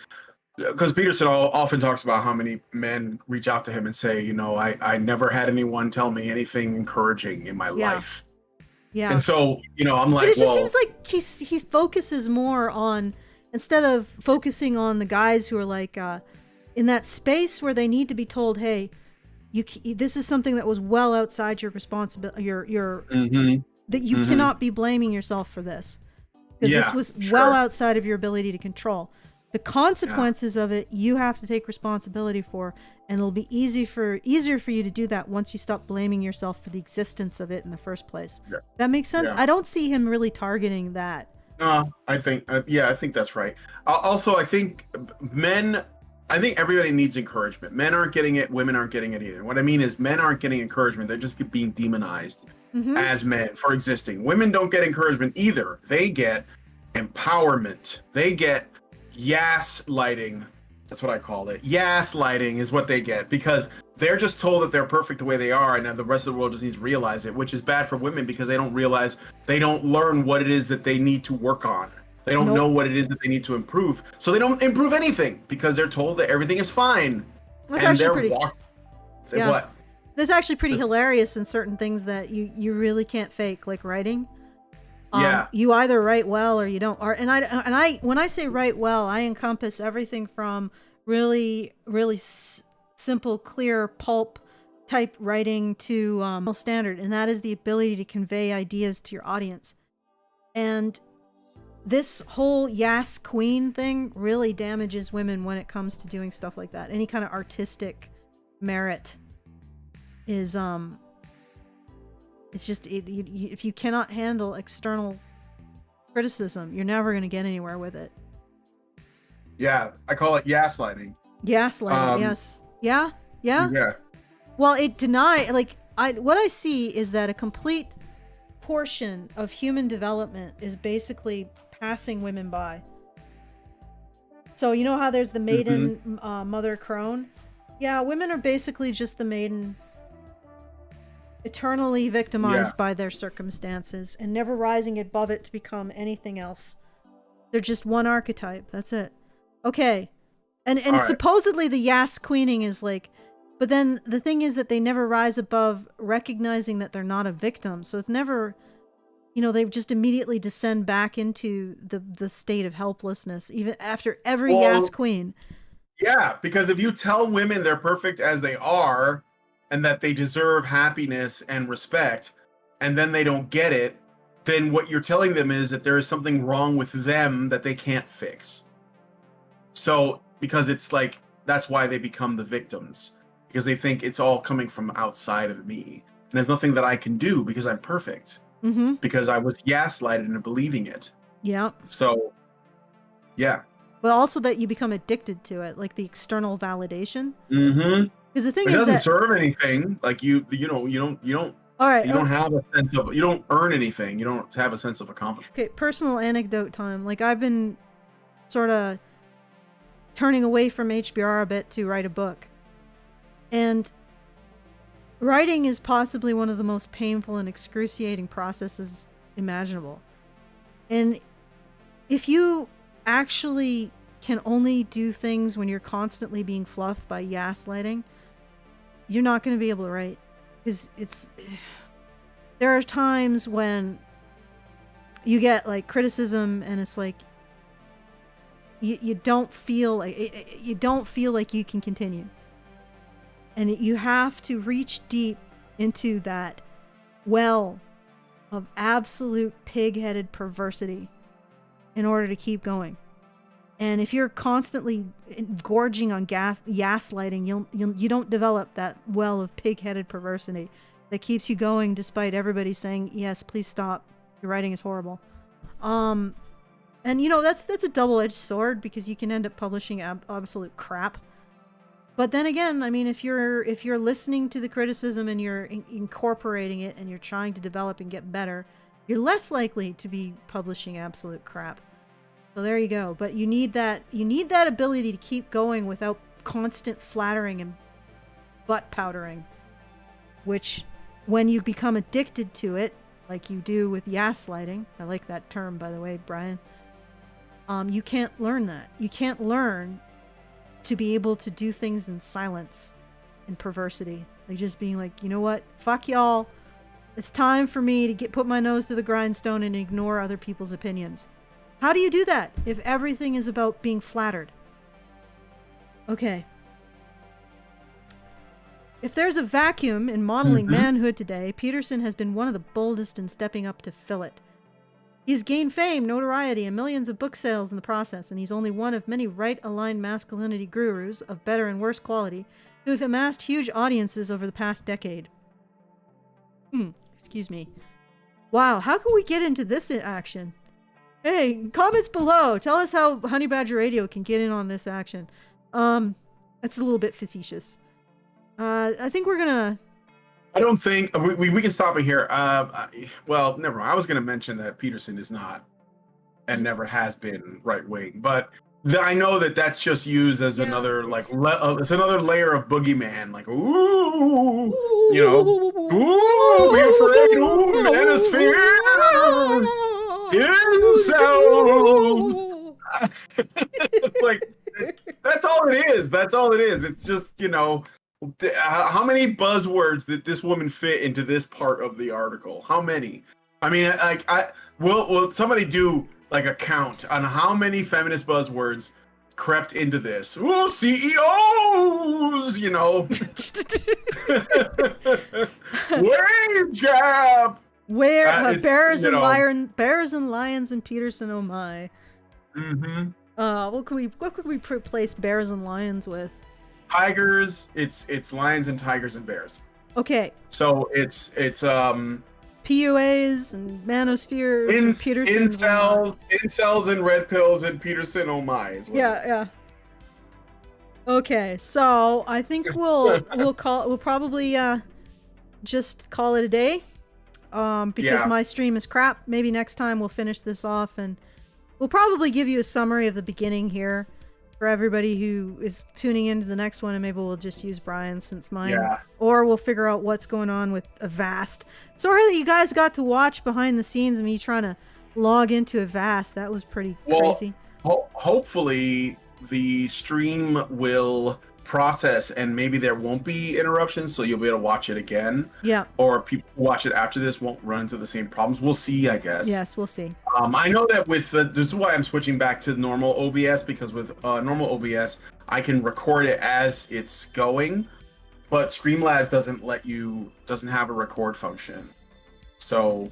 because Peterson often talks about how many men reach out to him and say, you know, I never had anyone tell me anything encouraging in my life. Yeah. And so, you know, I'm like, but it just seems like he focuses more on, instead of focusing on the guys who are like in that space where they need to be told, hey, this is something that was well outside your responsibility, that you cannot be blaming yourself for this, because this was well outside of your ability to control. The consequences of it, you have to take responsibility for, and it'll be easier for you to do that once you stop blaming yourself for the existence of it in the first place. That makes sense. I don't see him really targeting that. I think I think that's right. Also, I think everybody needs encouragement. Men aren't getting it, women aren't getting it either. What I mean is, men aren't getting encouragement, they're just being demonized as men for existing. Women don't get encouragement either. They get empowerment. They get lighting. That's what I call it. Lighting is what they get, because they're just told that they're perfect the way they are, and then the rest of the world just needs to realize it, which is bad for women because they don't realize, they don't learn what it is that they need to work on. They don't know what it is that they need to improve. So they don't improve anything because they're told that everything is fine. That's actually pretty hilarious in certain things that you really can't fake, like writing. You either write well or you don't. And I when I say write well, I encompass everything from really simple, clear pulp type writing to standard, and that is the ability to convey ideas to your audience. And this whole Yas Queen thing really damages women when it comes to doing stuff like that. Any kind of artistic merit is it's just if you cannot handle external criticism, you're never going to get anywhere with it. Yeah, I call it gaslighting. Gaslighting, yes. Yeah. Well, it what I see is that a complete portion of human development is basically passing women by. So you know how there's the maiden mother crone? Yeah, women are basically just the maiden, eternally victimized by their circumstances and never rising above it to become anything else. They're just one archetype. That's it. Okay. And supposedly the Yas queening is like, but then the thing is that they never rise above recognizing that they're not a victim. So it's never, they just immediately descend back into the state of helplessness, even after every Yas queen. Yeah, because if you tell women they're perfect as they are and that they deserve happiness and respect, and then they don't get it, then what you're telling them is that there is something wrong with them that they can't fix. So, because it's like, that's why they become the victims, because they think it's all coming from outside of me. And there's nothing that I can do because I'm perfect. Because I was gaslighted into believing it. Yeah. So, yeah. But also that you become addicted to it, like the external validation. Because the thing is, it doesn't serve anything. Like you don't. All right. You don't have a sense of. You don't earn anything. You don't have a sense of accomplishment. Okay, personal anecdote time. Like I've been sort of turning away from HBR a bit to write a book, and writing is possibly one of the most painful and excruciating processes imaginable. And if you actually can only do things when you're constantly being fluffed by gaslighting, you're not going to be able to write. Because there are times when you get like criticism and it's like you don't feel like you can continue. And you have to reach deep into that well of absolute pig-headed perversity in order to keep going. And if you're constantly gorging on gaslighting, you don't develop that well of pig-headed perversity that keeps you going despite everybody saying, yes, please stop, your writing is horrible. And that's a double-edged sword, because you can end up publishing absolute crap. But then again, I mean, if you're listening to the criticism and you're incorporating it and you're trying to develop and get better, you're less likely to be publishing absolute crap. So there you go. But you need that ability to keep going without constant flattering and butt powdering, which when you become addicted to it, like you do with gaslighting, I like that term, by the way, Brian, you can't learn that. You can't learn to be able to do things in silence and perversity. Like just being like, you know what? Fuck y'all. It's time for me to put my nose to the grindstone and ignore other people's opinions. How do you do that if everything is about being flattered? Okay. If there's a vacuum in modeling manhood today, Peterson has been one of the boldest in stepping up to fill it. He's gained fame, notoriety, and millions of book sales in the process, and he's only one of many right-aligned masculinity gurus of better and worse quality who have amassed huge audiences over the past decade. Excuse me. Wow, how can we get into this action? Hey, comments below. Tell us how Honey Badger Radio can get in on this action. That's a little bit facetious. I think we're gonna... I don't think we can stop it here. Well, never mind. I was going to mention that Peterson is not and never has been right wing, but I know that that's just used as another it's another layer of boogeyman. Like, ooh, you know, ooh, be afraid, ooh, manosphere, incels. It's like that's all it is. That's all it is. It's just, you know. How many buzzwords did this woman fit into this part of the article? How many? I mean, will somebody do like a count on how many feminist buzzwords crept into this? Ooh, CEOs, you know. Wage gap. Where bears and lions and Peterson, oh my. What could we replace bears and lions with? Tigers, it's lions and tigers and bears. Okay. So it's PUAs and manospheres and Peterson. Incels and red pills and Peterson, oh my. Yeah. Okay, so I think we'll probably just call it a day. Because my stream is crap. Maybe next time we'll finish this off and we'll probably give you a summary of the beginning here. For everybody who is tuning into the next one, and maybe we'll just use Brian since mine. Yeah. Or we'll figure out what's going on with Avast. Sorry that you guys got to watch behind the scenes me trying to log into Avast. That was pretty crazy. Hopefully the stream will process and maybe there won't be interruptions, so you'll be able to watch it again. Yeah. Or people who watch it after this won't run into the same problems. We'll see, I guess. Yes, we'll see. I know that with this is why I'm switching back to normal OBS, because with normal OBS I can record it as it's going, but Streamlabs doesn't have a record function. So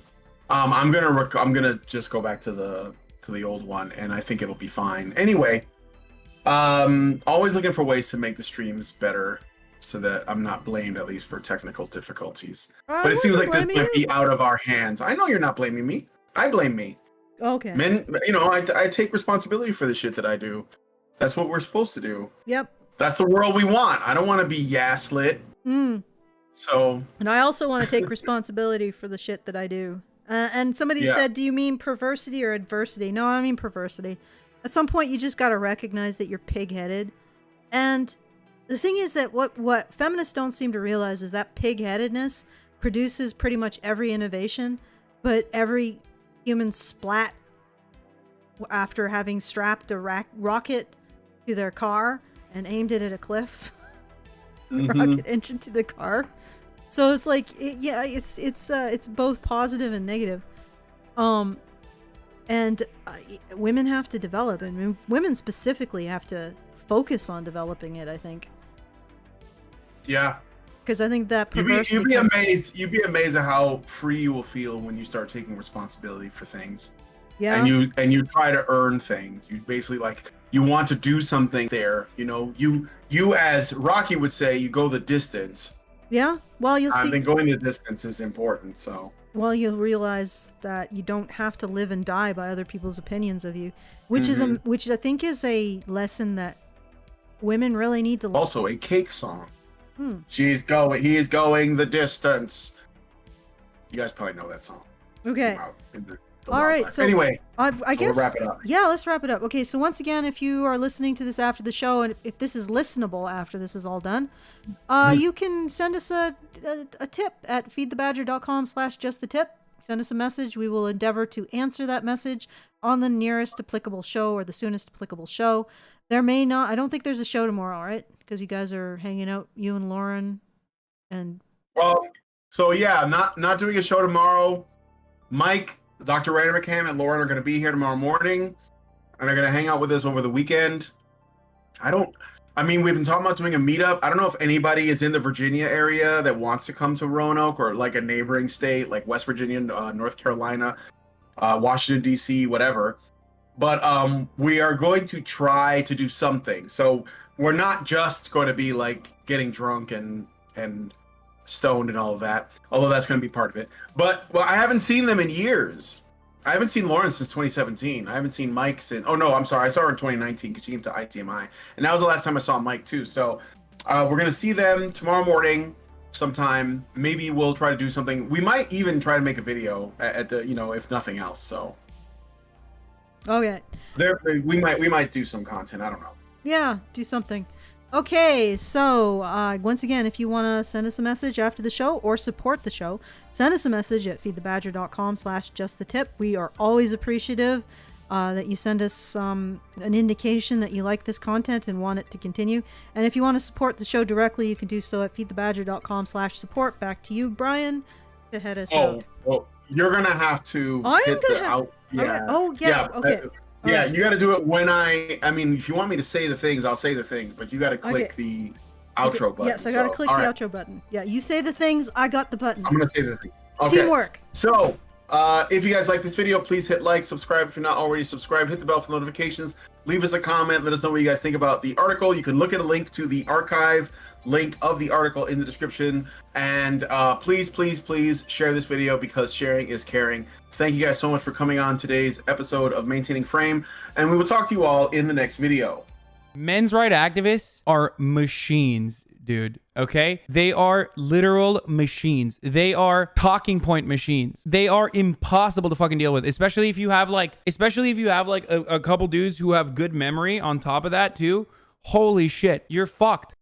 I'm gonna just go back to the old one, and I think it'll be fine. Anyway. Always looking for ways to make the streams better so that I'm not blamed, at least for technical difficulties. But it seems like this might be out of our hands. I know you're not blaming me. I blame me. Okay. Men, you know, I take responsibility for the shit that I do. That's what we're supposed to do. Yep. That's the world we want. I don't want to be gaslit. So. And I also want to take responsibility for the shit that I do. And somebody said, do you mean perversity or adversity? No, I mean perversity. At some point, you just got to recognize that you're pig-headed. And the thing is that what feminists don't seem to realize is that pig-headedness produces pretty much every innovation, but every human splat after having strapped a rocket to their car and aimed it at a cliff. Rocket engine to the car. So it's like, it's both positive and negative. And women have to develop, and women specifically have to focus on developing it, I think. Yeah. Because I think that you'd be amazed at how free you will feel when you start taking responsibility for things. Yeah. And you try to earn things. You basically you want to do something there. You know, you as Rocky would say, you go the distance. Yeah. Well, you'll see. I think going the distance is important. So. Well, you'll realize that you don't have to live and die by other people's opinions of you, which which I think is a lesson that women really need to learn. Also, a Cake song. He is going the distance. You guys probably know that song. Okay. out in the All right. wildlife. So anyway, I so guess we'll wrap it up. Yeah, let's wrap it up. Okay. So once again, if you are listening to this after the show, and if this is listenable after this is all done, you can send us a tip at feedthebadger.com/justthetip. Send us a message. We will endeavor to answer that message on the nearest applicable show or the soonest applicable show. There may not. I don't think there's a show tomorrow, right? Because you guys are hanging out, you and Lauren, and. So yeah, not doing a show tomorrow. Mike, Dr. Rainer McCam, and Lauren are going to be here tomorrow morning, and they're going to hang out with us over the weekend. We've been talking about doing a meetup. I don't know if anybody is in the Virginia area that wants to come to Roanoke or like a neighboring state like West Virginia, North Carolina, Washington, D.C., whatever. But we are going to try to do something. So we're not just going to be like getting drunk and stoned and all of that, although that's going to be part of it. But I haven't seen them in years. I haven't seen Lauren since 2017. I haven't seen Mike since. Oh no, I'm sorry. I saw her in 2019 because she came to ITMI, and that was the last time I saw Mike too. So we're gonna see them tomorrow morning sometime. Maybe we'll try to do something. We might even try to make a video at the, if nothing else. So Okay. We might do some content. I don't know. Yeah, do something. Okay, so once again, if you want to send us a message after the show or support the show, send us a message at feedthebadger.com/justthetip. We are always appreciative that you send us an indication that you like this content and want it to continue. And if you want to support the show directly, you can do so at feedthebadger.com/support. Back to you, Brian, to head us out. Well, you're gonna have to out. Yeah. Okay. Oh, yeah. Okay. Yeah, right. You got to do it when if you want me to say the things, I'll say the things, but you got to click the outro button. Yes, I got to click the outro button. Yeah, you say the things, I got the button. I'm going to say the things. Okay. Teamwork. So, if you guys like this video, please hit like, subscribe if you're not already subscribed, hit the bell for notifications, leave us a comment, let us know what you guys think about the article. You can look at a link to the archive link of the article in the description, and please share this video because sharing is caring. Thank you guys so much for coming on today's episode of Maintaining Frame, and we will talk to you all in the next video. Men's rights activists are machines, dude. Okay? They are literal machines. They are talking point machines. They are impossible to fucking deal with, especially if you have like a couple dudes who have good memory on top of that too. Holy shit, you're fucked.